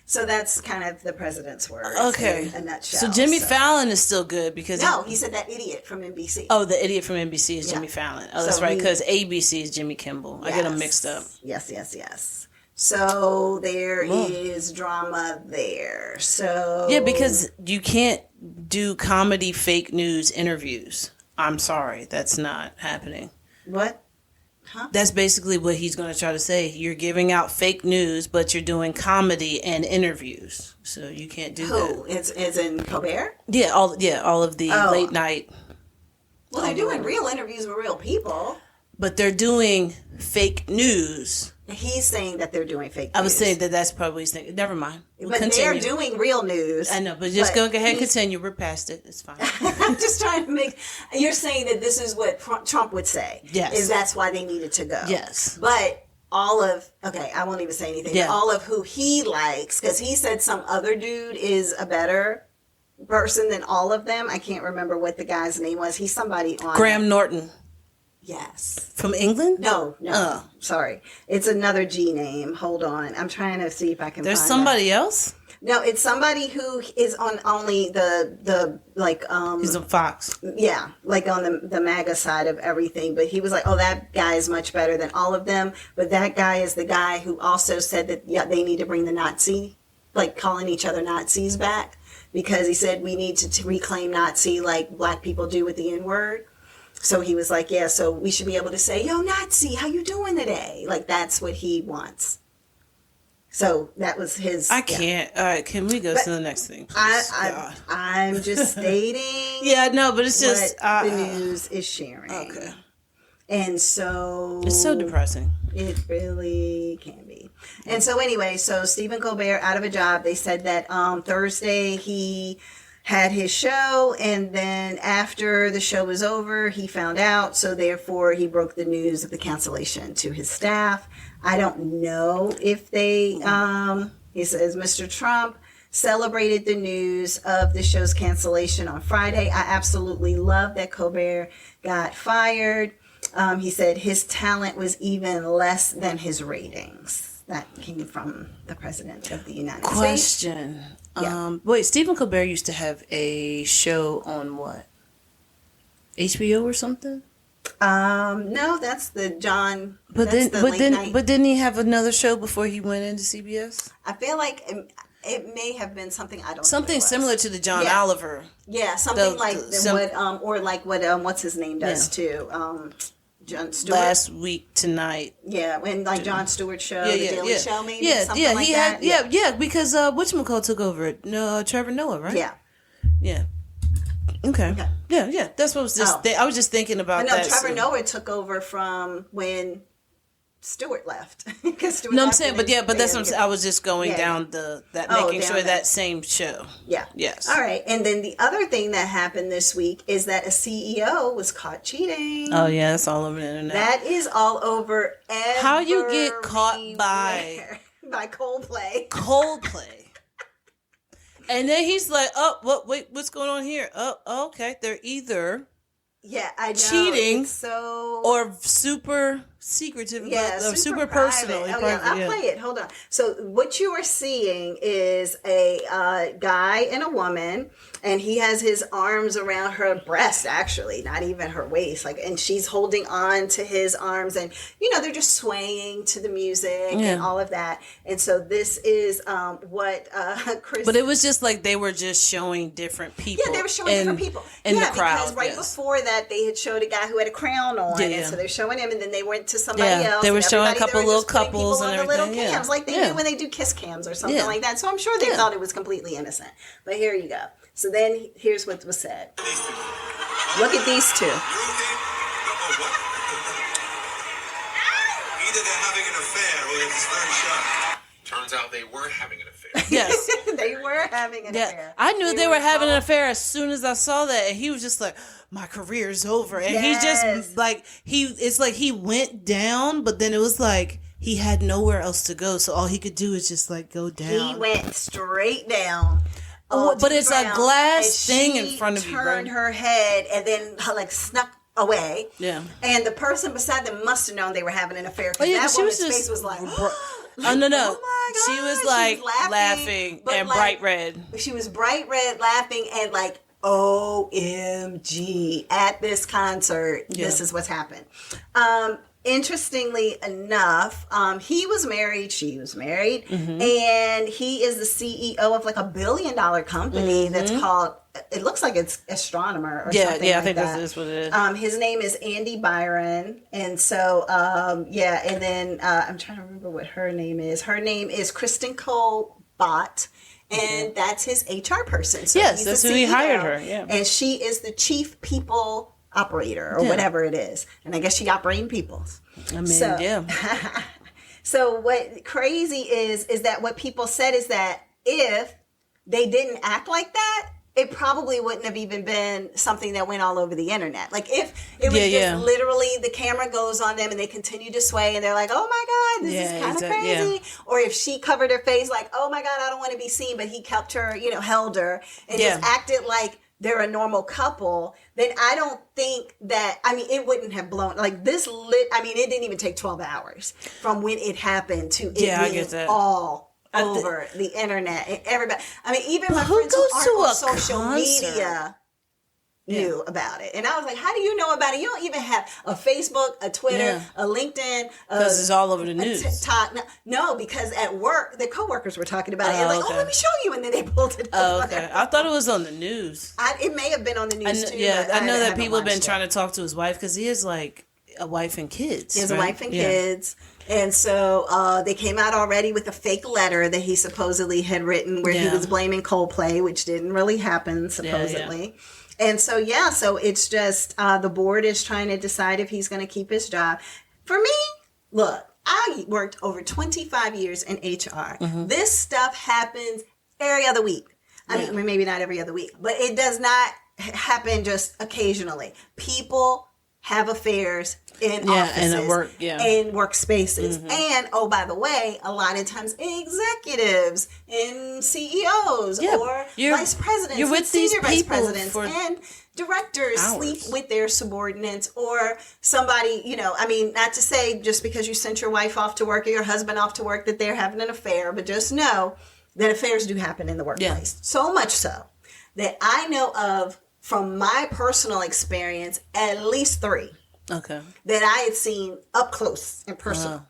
So that's kind of the president's words in a nutshell. So Jimmy Fallon is still good because... No, he said that idiot from NBC. Oh, the idiot from NBC is Jimmy Fallon. Oh, that's right, because ABC is Jimmy Kimmel. Yes. I get them mixed up. Yes. So there is drama there. So yeah, because you can't do comedy fake news interviews. I'm sorry, that's not happening. What? Huh? That's basically what he's going to try to say. You're giving out fake news, but you're doing comedy and interviews. So you can't do that. Who? It's in Colbert? Yeah, all of the late night. Well, they're doing real interviews with real people. But they're doing fake news. He's saying that they're doing fake news. I was saying that's probably what he's thinking. Never mind. But they're doing real news. I know, but just go ahead and continue. We're past it. It's fine. I'm just trying to make... You're saying that this is what Trump would say. Yes. Is that's why they needed to go. Yes. But all of... Okay, I won't even say anything. Yeah. All of who he likes, because he said some other dude is a better person than all of them. I can't remember what the guy's name was. He's somebody on... Graham Norton. Yes. From England? No. Sorry. It's another G name. Hold on. I'm trying to see if I can There's find somebody else? No, it's somebody who is on only the like he's on Fox. Yeah, like on the MAGA side of everything. But he was like, oh, that guy is much better than all of them. But that guy is the guy who also said that they need to bring the Nazi, like calling each other Nazis back, because he said we need to reclaim Nazi like black people do with the N-word. So he was like, yeah, so we should be able to say, yo, Nazi, how you doing today? Like, that's what he wants. So that was his... I can't. All right, can we go to the next thing, please? I'm just stating... Yeah, no, but it's just... what the news is sharing. Okay. And so... It's so depressing. It really can be. And so anyway, so Stephen Colbert out of a job. They said that Thursday he... had his show, and then after the show was over, he found out, so therefore he broke the news of the cancellation to his staff. I don't know if they, he says, Mr. Trump celebrated the news of the show's cancellation on Friday. I absolutely love that Colbert got fired. He said his talent was even less than his ratings. That came from the president of the United States. Question. Yeah. Wait, Stephen Colbert used to have a show on what? HBO or something? No, that's the John. But didn't he have another show before he went into CBS? I feel like it may have been something I don't. Something similar to the John Oliver. Yeah, something what's his name does too. John Stewart. Last week tonight. Yeah, when like Jon Stewart's show, the Daily Show, maybe. Because whatchamacallit took over it. No, Trevor Noah, right? Yeah. Okay. Yeah. That's what I was just. I was just thinking about that. Trevor Noah took over from when Stewart left. Because Stewart No, I'm left saying, and but then- that's what I'm saying. I was just going Yeah. down making down sure that. that same show. Yeah. Yes. All right. And then the other thing that happened this week is that a CEO was caught cheating. Oh yeah, it's all over the internet. That is all over everywhere. How you get caught by Coldplay. Coldplay. And then he's like, "Oh, wait, what's going on here? Oh, okay. They're either Yeah, I know. cheating It's so or super secretive, super personal. Oh, yeah, I'll play it. Hold on. So what you are seeing is a guy and a woman, and he has his arms around her breast, actually, not even her waist, and she's holding on to his arms, and they're just swaying to the music and all of that. And so this is what Chris. But it was just like they were just showing different people. Yeah, they were showing different people in the crowd. Because right before that, they had showed a guy who had a crown on, and so they're showing him, and then they went to somebody else. They were showing a couple they were little just putting couples people and on the everything. little cams, like they do when they do kiss cams or something like that. So I'm sure they thought it was completely innocent. But here you go. So then here's what was said. Look at these two. Either they're having an affair or it's very sharp. Turns out they were having an affair. Yes. They were having an affair. I knew they were having an affair as soon as I saw that, and he was just like, "My career's over," and he just like it's like he went down, but then it was like he had nowhere else to go, so all he could do is just like go down. He went straight down. But it's a glass thing in front of you, right? Turned her head and then snuck away. Yeah. And the person beside them must have known they were having an affair. Oh, yeah, that she was woman's just face was like, oh no! Oh my God. She was like laughing but and bright red. She was bright red, laughing, and like, OMG, at this concert, this is what's happened. Interestingly enough, he was married, she was married, and he is the CEO of like $1 billion company that's called, it looks like it's Astronomer or something I like think that. that's what it is. His name is Andy Byron, and so and then I'm trying to remember what her name is. Her name is Kristen Colbert, and that's his HR person. So yes, he's that's the who he CEO, hired her. Yeah, and she is the chief people operator or whatever it is, and I guess she operating people. I mean, So what crazy is that what people said is that if they didn't act like that, it probably wouldn't have even been something that went all over the internet. Like if it was just literally the camera goes on them and they continue to sway and they're like, "Oh my God, this is kind of crazy." Or if she covered her face like, "Oh my God, I don't want to be seen," but he kept her, held her and just acted like they're a normal couple, then I don't think that, it wouldn't have blown, like this it didn't even take 12 hours from when it happened to it being all over the internet and everybody. Even my friends who aren't on social media knew about it. And I was like, how do you know about it? You don't even have a Facebook, a Twitter, a LinkedIn. Because it's all over the news. TikTok. No, because at work, the coworkers were talking about it. And like, let me show you. And then they pulled it up. Okay. I thought it was on the news. It may have been on the news too. Yeah, I know that people have been trying to talk to his wife because he has like a wife and kids. He has a wife and kids. And so they came out already with a fake letter that he supposedly had written where he was blaming Coldplay, which didn't really happen, supposedly. And so, so it's just the board is trying to decide if he's going to keep his job. For me, look, I worked over 25 years in HR. This stuff happens every other week. Maybe not every other week, but it does not happen just occasionally. People have affairs in offices and workspaces. And, oh, by the way, a lot of times executives and CEOs or vice presidents you're with and senior these vice presidents and directors sleep with their subordinates or somebody, not to say just because you sent your wife off to work or your husband off to work that they're having an affair, but just know that affairs do happen in the workplace. So much so that I know of, from my personal experience, at least 3 that I had seen up close and personal.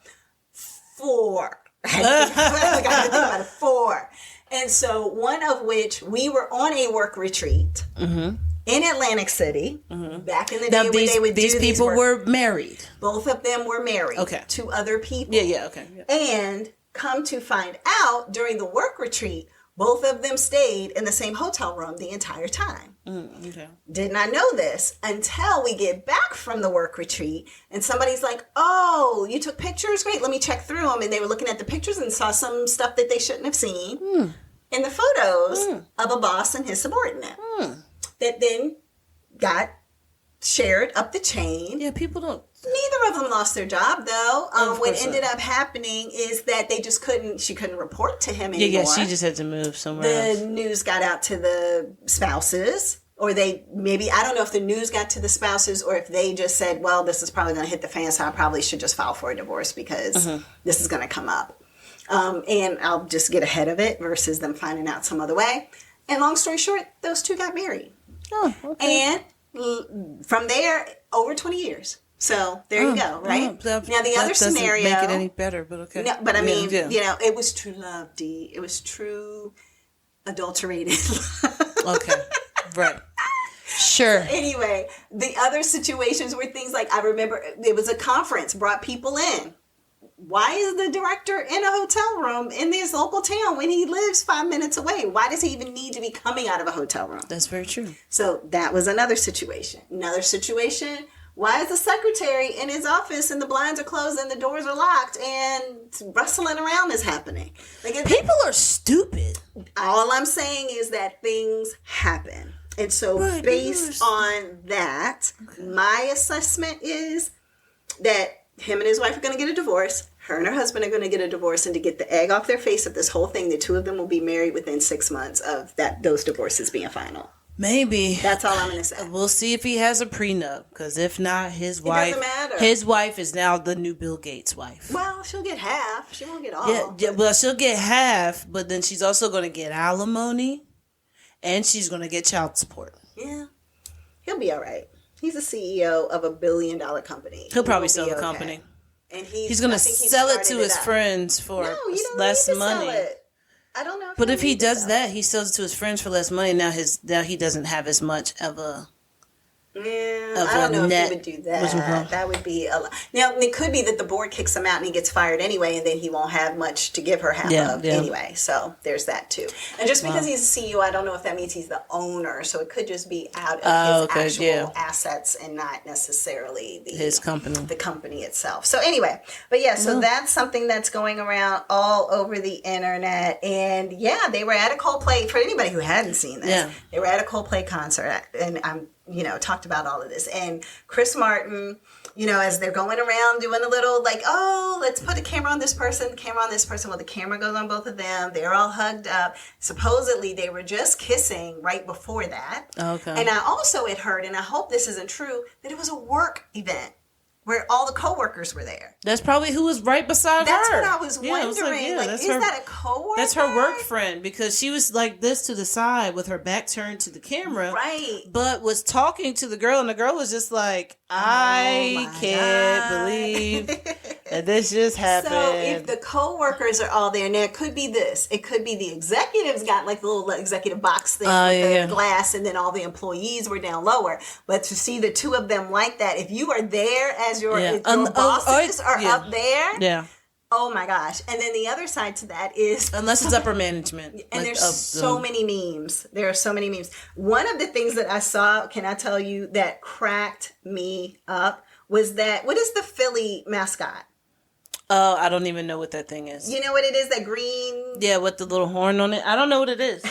4. I got to think about it. 4. And so one of which we were on a work retreat in Atlantic City back in the day when they would do these people were married. Both of them were married to other people. Yeah. And come to find out, during the work retreat, Both of them stayed in the same hotel room the entire time. Okay. Did not know this until we get back from the work retreat and somebody's like, oh, you took pictures? Great, let me check through them. And they were looking at the pictures and saw some stuff that they shouldn't have seen in the photos of a boss and his subordinate that then got shared up the chain. Yeah, people don't. Neither of them lost their job, though. What course ended not. up happening is that they just she couldn't report to him anymore. Yeah, she just had to move somewhere else. The news got out to the spouses, or I don't know if the news got to the spouses or if they just said, well, this is probably going to hit the fan, so I probably should just file for a divorce because this is going to come up. And I'll just get ahead of it versus them finding out some other way. And long story short, those two got married. Oh, okay. And from there, over 20 years. So there you go, right? Now the other scenario doesn't make it any better, but okay. No, but I mean, yeah. It was true love, D. It was true adulterated. Okay, right. Sure. Anyway, the other situations were things like, I remember it was a conference, brought people in. Why is the director in a hotel room in this local town when he lives 5 minutes away? Why does he even need to be coming out of a hotel room? That's very true. So that was another situation. Another situation, why is the secretary in his office and the blinds are closed and the doors are locked and rustling around is happening? People are stupid. All I'm saying is that things happen. And so Right, based on that, my assessment is that him and his wife are going to get a divorce. Her and her husband are going to get a divorce, and to get the egg off their face of this whole thing, the two of them will be married within 6 months of those divorces being final. Maybe. That's all I'm going to say. We'll see if he has a prenup, because if not, his It wife. doesn't matter. His wife is now the new Bill Gates wife. Well, she'll get half. She won't get all. Yeah, well, she'll get half, but then she's also going to get alimony, and she's going to get child support. Yeah. He'll be all right. He's the CEO of $1 billion company. He'll probably will sell be the okay. company. And He's going to sell it to his friends for less money. Sell it. I don't know. But if he need to does sell that, it. he sells it to his friends for less money. Now he doesn't have as much of a. Yeah, Of I don't a know net- if he would do what's it that. called? That would be a lot. Now, it could be that the board kicks him out and he gets fired anyway, and then he won't have much to give her half of anyway. So there's that too. And just because he's a CEO, I don't know if that means he's the owner. So it could just be out of his actual assets and not necessarily His company. the company itself. So anyway, but yeah, so that's something that's going around all over the internet. And yeah, they were at a Coldplay, for anybody who hadn't seen this, they were at a Coldplay concert, and I'm talked about all of this. And Chris Martin, as they're going around doing a little like, oh, let's put a camera on this person, camera on this person. Well, the camera goes on both of them. They're all hugged up. Supposedly they were just kissing right before that. Okay. And I also had heard, and I hope this isn't true, that it was a work event where all the coworkers were there. That's probably who was right beside That's her. what I was wondering. Is that a coworker? That's her work friend, because she was like this to the side with her back turned to the camera. Right. But was talking to the girl, and the girl was just like, I can't believe that this just happened. So if the co-workers are all there, now it could be this. It could be the executives got like the little executive box thing with the glass, and then all the employees were down lower. But to see the two of them like that, if you are there as your bosses are up there, oh my gosh. And then the other side to that is... Unless it's upper management. And there's so many memes. There are so many memes. One of the things that I saw, can I tell you, that cracked me up was that, what is the Philly mascot? Oh, I don't even know what that thing is. You know what it is? That green... Yeah, with the little horn on it. I don't know what it is.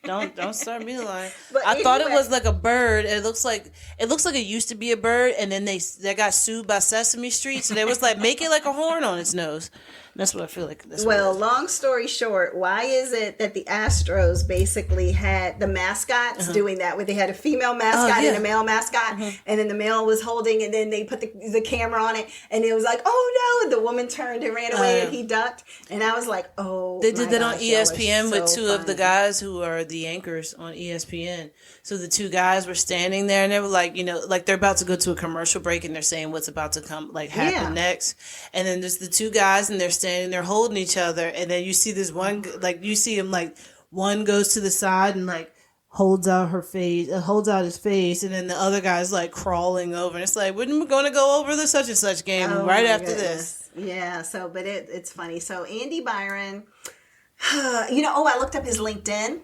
Don't start me lying. But I thought it was like a bird. It looks like it used to be a bird, and then they got sued by Sesame Street, so they was like, make it like a horn on its nose. That's what I feel like. Long story short, why is it that the Astros basically had the mascots doing that, where they had a female mascot and a male mascot, and then the male was holding, and then they put the camera on it, and it was like, oh no, and the woman turned and ran away, and he ducked, and I was like, oh, they did that on ESPN with two of the guys who are the anchors on ESPN. So the two guys were standing there, and they were like, like they're about to go to a commercial break, and they're saying what's about to come, like happen next, and then there's the two guys, and they're standing there holding each other, and then you see this one, like you see him, like one goes to the side and like holds out his face, and then the other guy's like crawling over, and it's like, we're going to go over the such and such game after this. Yeah, so but it's funny. So Andy Byron I looked up his LinkedIn,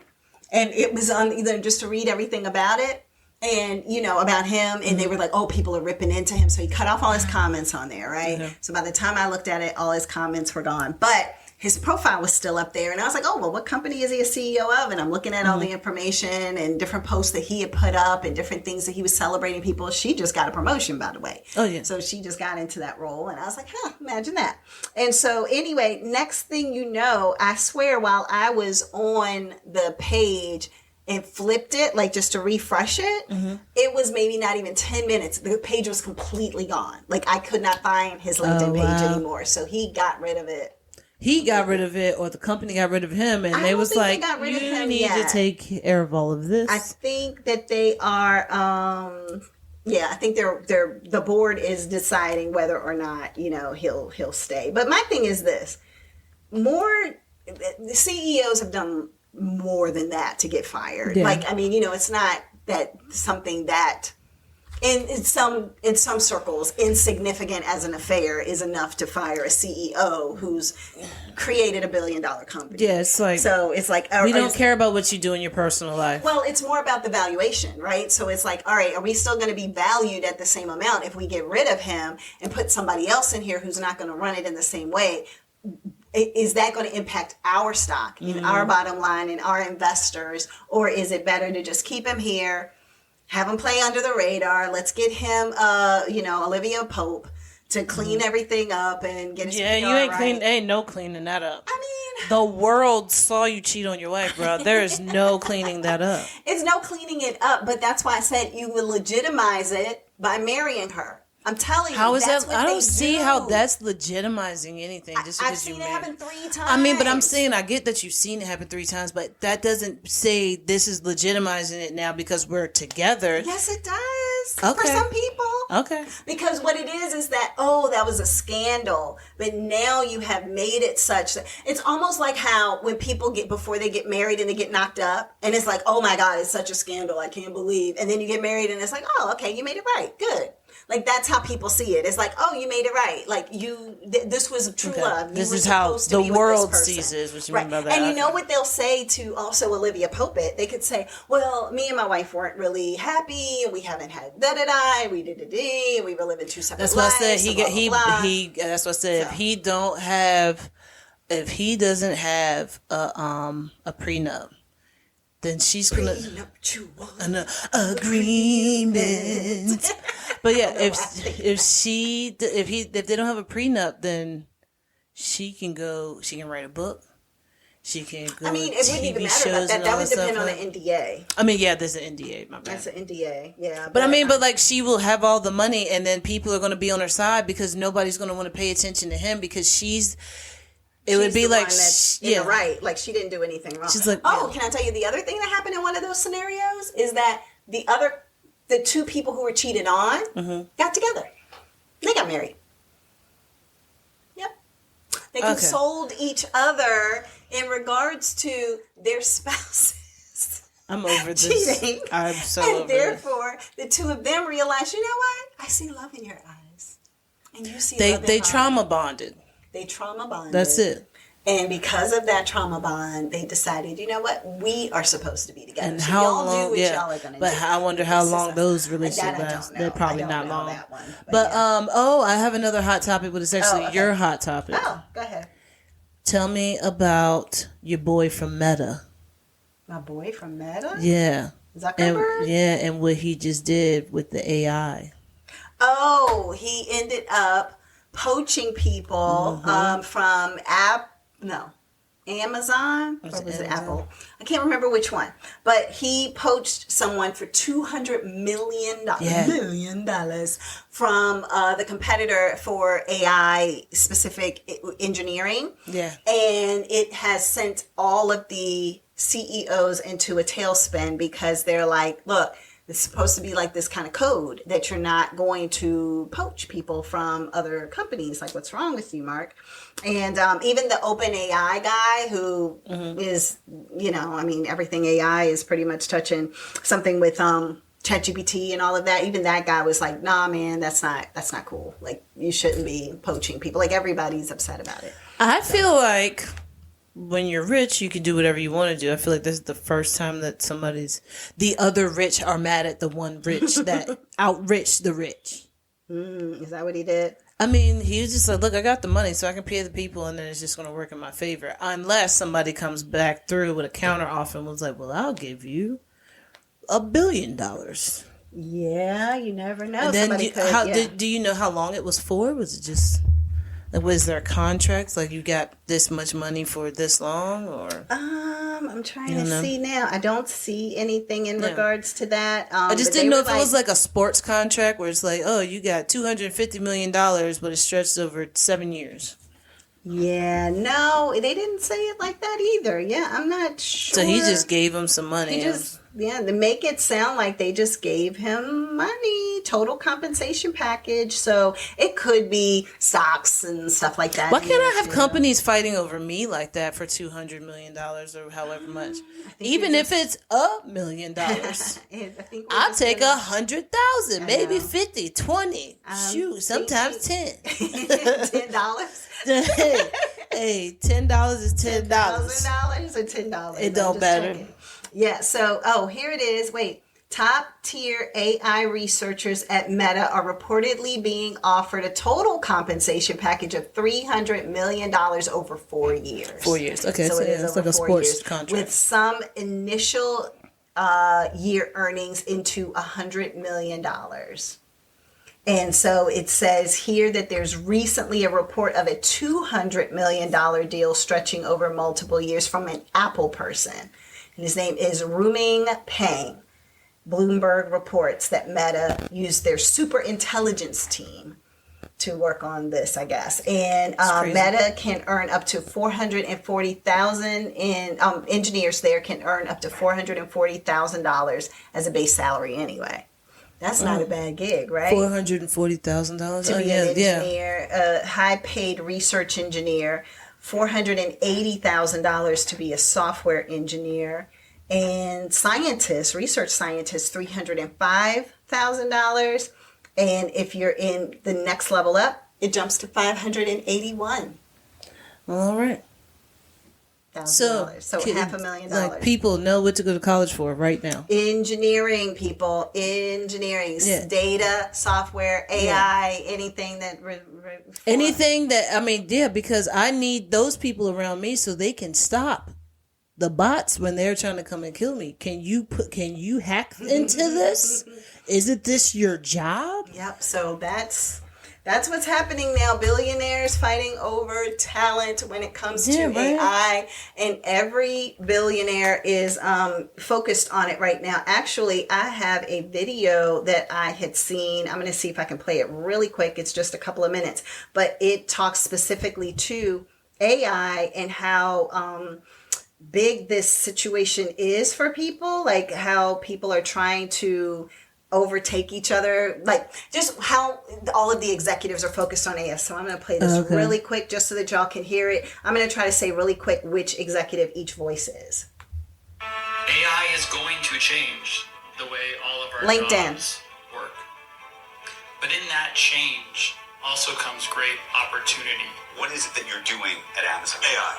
and it was on either just to read everything about it. And, about him, and they were like, oh, people are ripping into him. So he cut off all his comments on there, right? Mm-hmm. So by the time I looked at it, all his comments were gone. But his profile was still up there. And I was like, oh, well, what company is he a CEO of? And I'm looking at all the information and different posts that he had put up and different things that he was celebrating people. She just got a promotion, by the way. Oh, yeah. So she just got into that role. And I was like, imagine that. And so anyway, next thing you know, I swear while I was on the page and flipped it, like just to refresh it, it was maybe not even 10 minutes. The page was completely gone. Like I could not find his LinkedIn page anymore. So he got rid of it. He got rid of it, or the company got rid of him, and they was like, you need to take care of all of this. I think that they are, I think they're the board is deciding whether or not, he'll stay. But my thing is this, the CEOs have done more than that to get fired. Yeah. Like, it's not that something that in some circles insignificant as an affair is enough to fire a CEO who's created $1 billion company. Yeah, it's like, so it's like, we don't care about what you do in your personal life. Well, it's more about the valuation, right? So it's like, all right, are we still going to be valued at the same amount if we get rid of him and put somebody else in here who's not going to run it in the same way? Is that going to impact our stock, our bottom line, and our investors? Or is it better to just keep him here, have him play under the radar? Let's get him, Olivia Pope to clean everything up and get his PR you ain't right. clean. Ain't no cleaning that up. The world saw you cheat on your wife, bro. There is no cleaning that up. It's no cleaning it up, but that's why I said you will legitimize it by marrying her. I'm telling you, how is that's that? What I don't they see do. how that's legitimizing anything. Just I've because seen you it happen 3 times. I mean, but I'm saying I get that you've seen it happen 3 times, but that doesn't say this is legitimizing it now because we're together. Yes, it does. Okay. For some people. Okay. Because what it is that, that was a scandal, but now you have made it such that it's almost like how when people before they get married and they get knocked up, and it's like, oh my God, it's such a scandal, I can't believe. And then you get married and it's like, oh, okay, you made it right. Good. Like, that's how people see it. It's like, oh, you made it right. Like, this was true love. This is how the world sees it. What you mean by that. And you know what they'll say to also Olivia Pope? They could say, well, me and my wife weren't really happy, and we haven't had da-da-da, we did-da-dee, and we were living 2 separate lives. That's what I said. He that's what I said. So. If he doesn't have a prenup, then she's gonna an agreement. But yeah, if they don't have a prenup, then she can write a book. She can go. I mean, it wouldn't even matter about that. That would depend on an NDA. I mean, yeah, there's an NDA. My bad. That's an NDA. Yeah. But like she will have all the money, and then people are going to be on her side because nobody's going to want to pay attention to him because she's. It would be like, right. Like she didn't do anything wrong. She's like, can I tell you the other thing that happened in one of those scenarios is that the 2 people who were cheated on got together. They got married. Yep. They consoled each other in regards to their spouses. I'm over this. Cheating. I'm so and over therefore, the 2 of them realized, you know what? I see love in your eyes. And you see love in They mine. trauma bonded. They trauma bonded. That's it. And because of that trauma bond, they decided, you know what? We are supposed to be together. And so how y'all long? do what y'all are going to do. But I wonder how long those relationships last. They're probably not long. That one, but I have another hot topic, but it's actually your hot topic. Oh, go ahead. Tell me about your boy from Meta. My boy from Meta? Yeah. Zuckerburg? And what he just did with the AI. Oh, he ended up poaching people from Amazon, or was it Apple? I can't remember which one. But he poached someone for $200 million from the competitor for AI specific engineering. Yeah. And it has sent all of the CEOs into a tailspin because they're like, look, it's supposed to be like this kind of code that you're not going to poach people from other companies. Like, what's wrong with you, Mark? And even the OpenAI guy who is, everything AI is pretty much touching something with ChatGPT and all of that. Even that guy was like, nah, man, that's not cool. Like, you shouldn't be poaching people. Like, everybody's upset about it. I feel like when you're rich, you can do whatever you want to do. I feel like this is the first time that the other rich are mad at the one rich that outrich the rich. Is that what he did? I mean, he was just like, look, I got the money, so I can pay the people, and then it's just going to work in my favor. Unless somebody comes back through with a counter offer and was like, well, I'll give you $1 billion. Yeah, you never know. And then do you know how long it was for? Was it just, like, was there contracts? Like, you got this much money for this long, or? I'm trying to see now. I don't see anything in regards to that. I just didn't know if it was like a sports contract where it's like, oh, you got $250 million, but it's stretched over 7 years. Yeah, no, they didn't say it like that either. Yeah, I'm not sure. So he just gave him some money. They make it sound like they just gave him money, total compensation package. So it could be stocks and stuff like that. Why can't I have companies fighting over me like that for $200 million or however much? Even if it's $1 million, I'll take 100,000, maybe 50, 20. Shoot, sometimes 10. $10. Hey, $10 is $10. $1,000 or $10. It don't matter. Checking. Yeah, so, here it is. Wait. Top tier AI researchers at Meta are reportedly being offered a total compensation package of $300 million over 4 years. 4 years. Okay, so it's like a sports contract. With some initial year earnings into $100 million. And so it says here that there's recently a report of a $200 million deal stretching over multiple years from an Apple person. And his name is Ruming Pang. Bloomberg reports that Meta used their super intelligence team to work on this, I guess. And Meta can earn up to $440,000 in engineers there can earn up to $440,000 as a base salary anyway. That's not a bad gig, right? $440,000 to be an engineer, a high-paid research engineer, $480,000 to be a software engineer, and research scientists, $305,000. And if you're in the next level up, it jumps to $581,000. All right. So $500,000. Like, people know what to go to college for right now. Engineering, people. Engineering. Yeah. Data, software, AI, anything that... because I need those people around me so they can stop the bots when they're trying to come and kill me. Can you hack into this? Isn't this your job? Yep. So that's what's happening now. Billionaires fighting over talent when it comes to AI, and every billionaire is focused on it right now. Actually, I have a video that I had seen. I'm going to see if I can play it really quick. It's just a couple of minutes, but it talks specifically to AI and how big this situation is for people, like how people are trying to overtake each other, like just how all of the executives are focused on AI. So I'm going to play this really quick just so that y'all can hear it. I'm going to try to say really quick which executive each voice is. AI is going to change the way all of our jobs work. But in that change also comes great opportunity. What is it that you're doing at Amazon? AI,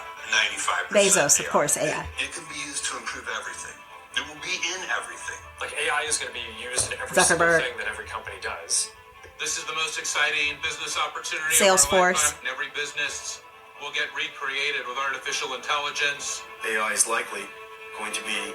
95%. Bezos, of course, AI. It can be used to improve everything. It will be in everything. Like, AI is going to be used in every Zuckerburg. single thing that every company does. This is the most exciting business opportunity. Salesforce. And every business will get recreated with artificial intelligence. AI is likely going to be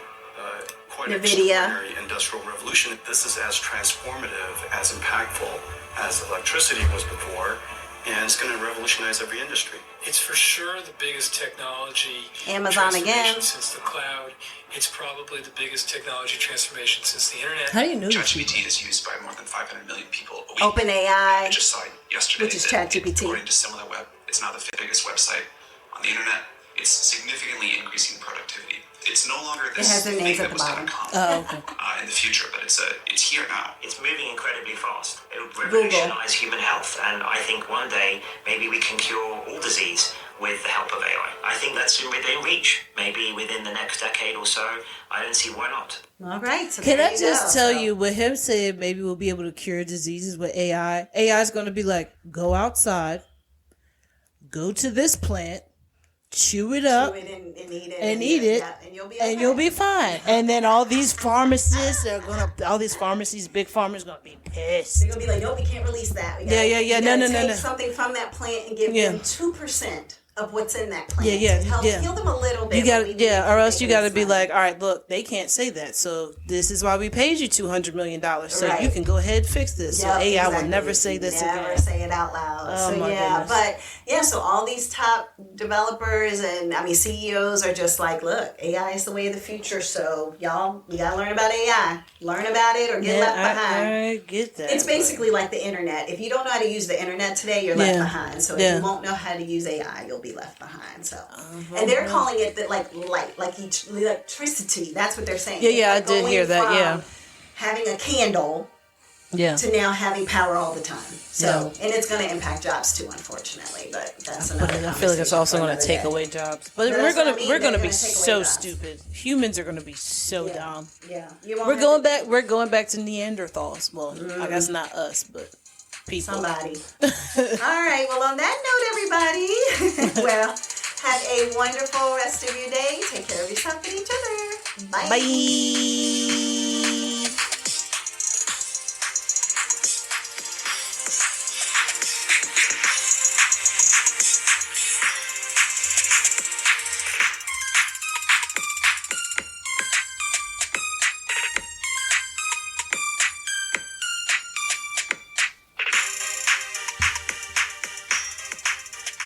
quite an NVIDIA. extraordinary industrial revolution. This is as transformative, as impactful as electricity was before, and it's going to revolutionize every industry. It's for sure the biggest technology Amazon transformation again. since the cloud. It's probably the biggest technology transformation since the internet. How do you know this? ChatGPT is used by more than 500 million people a week. OpenAI, I just saw it yesterday. which is that ChatGPT. According to SimilarWeb, it's now the biggest website on the internet. It's significantly increasing productivity. It's no longer this has their thing names that at the was bottom. in the future, but it's here now. It's moving incredibly fast. It will revolutionize human health, and I think one day maybe we can cure all disease with the help of AI. I think that's within reach. Maybe within the next decade or so. I don't see why not. All right. So Can I just tell you, with him saying maybe we'll be able to cure diseases with AI, AI is going to be like, go outside, go to this plant, chew it up, and eat it. and eat it, yeah, and you'll be and you'll be fine. And then all these pharmacists all these pharmacies, big pharma's gonna be pissed. They're gonna be like, nope, we can't release that. Yeah. No. Take something from that plant and give them 2% of what's in that plant. Yeah. To help heal them a little bit. You got or else you got to be like, all right, look, they can't say that, so this is why we paid you $200 million, so you can go ahead and fix this. So AI will never say this again. Never say it out loud. Oh, so my goodness. so all these top developers and CEOs are just like, look, AI is the way of the future. So y'all, you gotta learn about AI. Learn about it or get left behind. I get that. It's basically like the internet. If you don't know how to use the internet today, you're left behind. So if you won't know how to use AI, you'll be left behind. So, and they're calling it like light, like electricity. That's what they're saying. Yeah, I did hear that. Yeah, having a candle. Yeah. To now having power all the time. So, and it's going to impact jobs too, unfortunately. But that's another. I feel like it's also going to take away jobs. But we're going to be so stupid. Humans are going to be so dumb. Yeah. We're going back to Neanderthals. Well, I guess not us, but people. Somebody. All right. Well, on that note, everybody. Well, have a wonderful rest of your day. Take care of yourself and each other. Bye. Bye.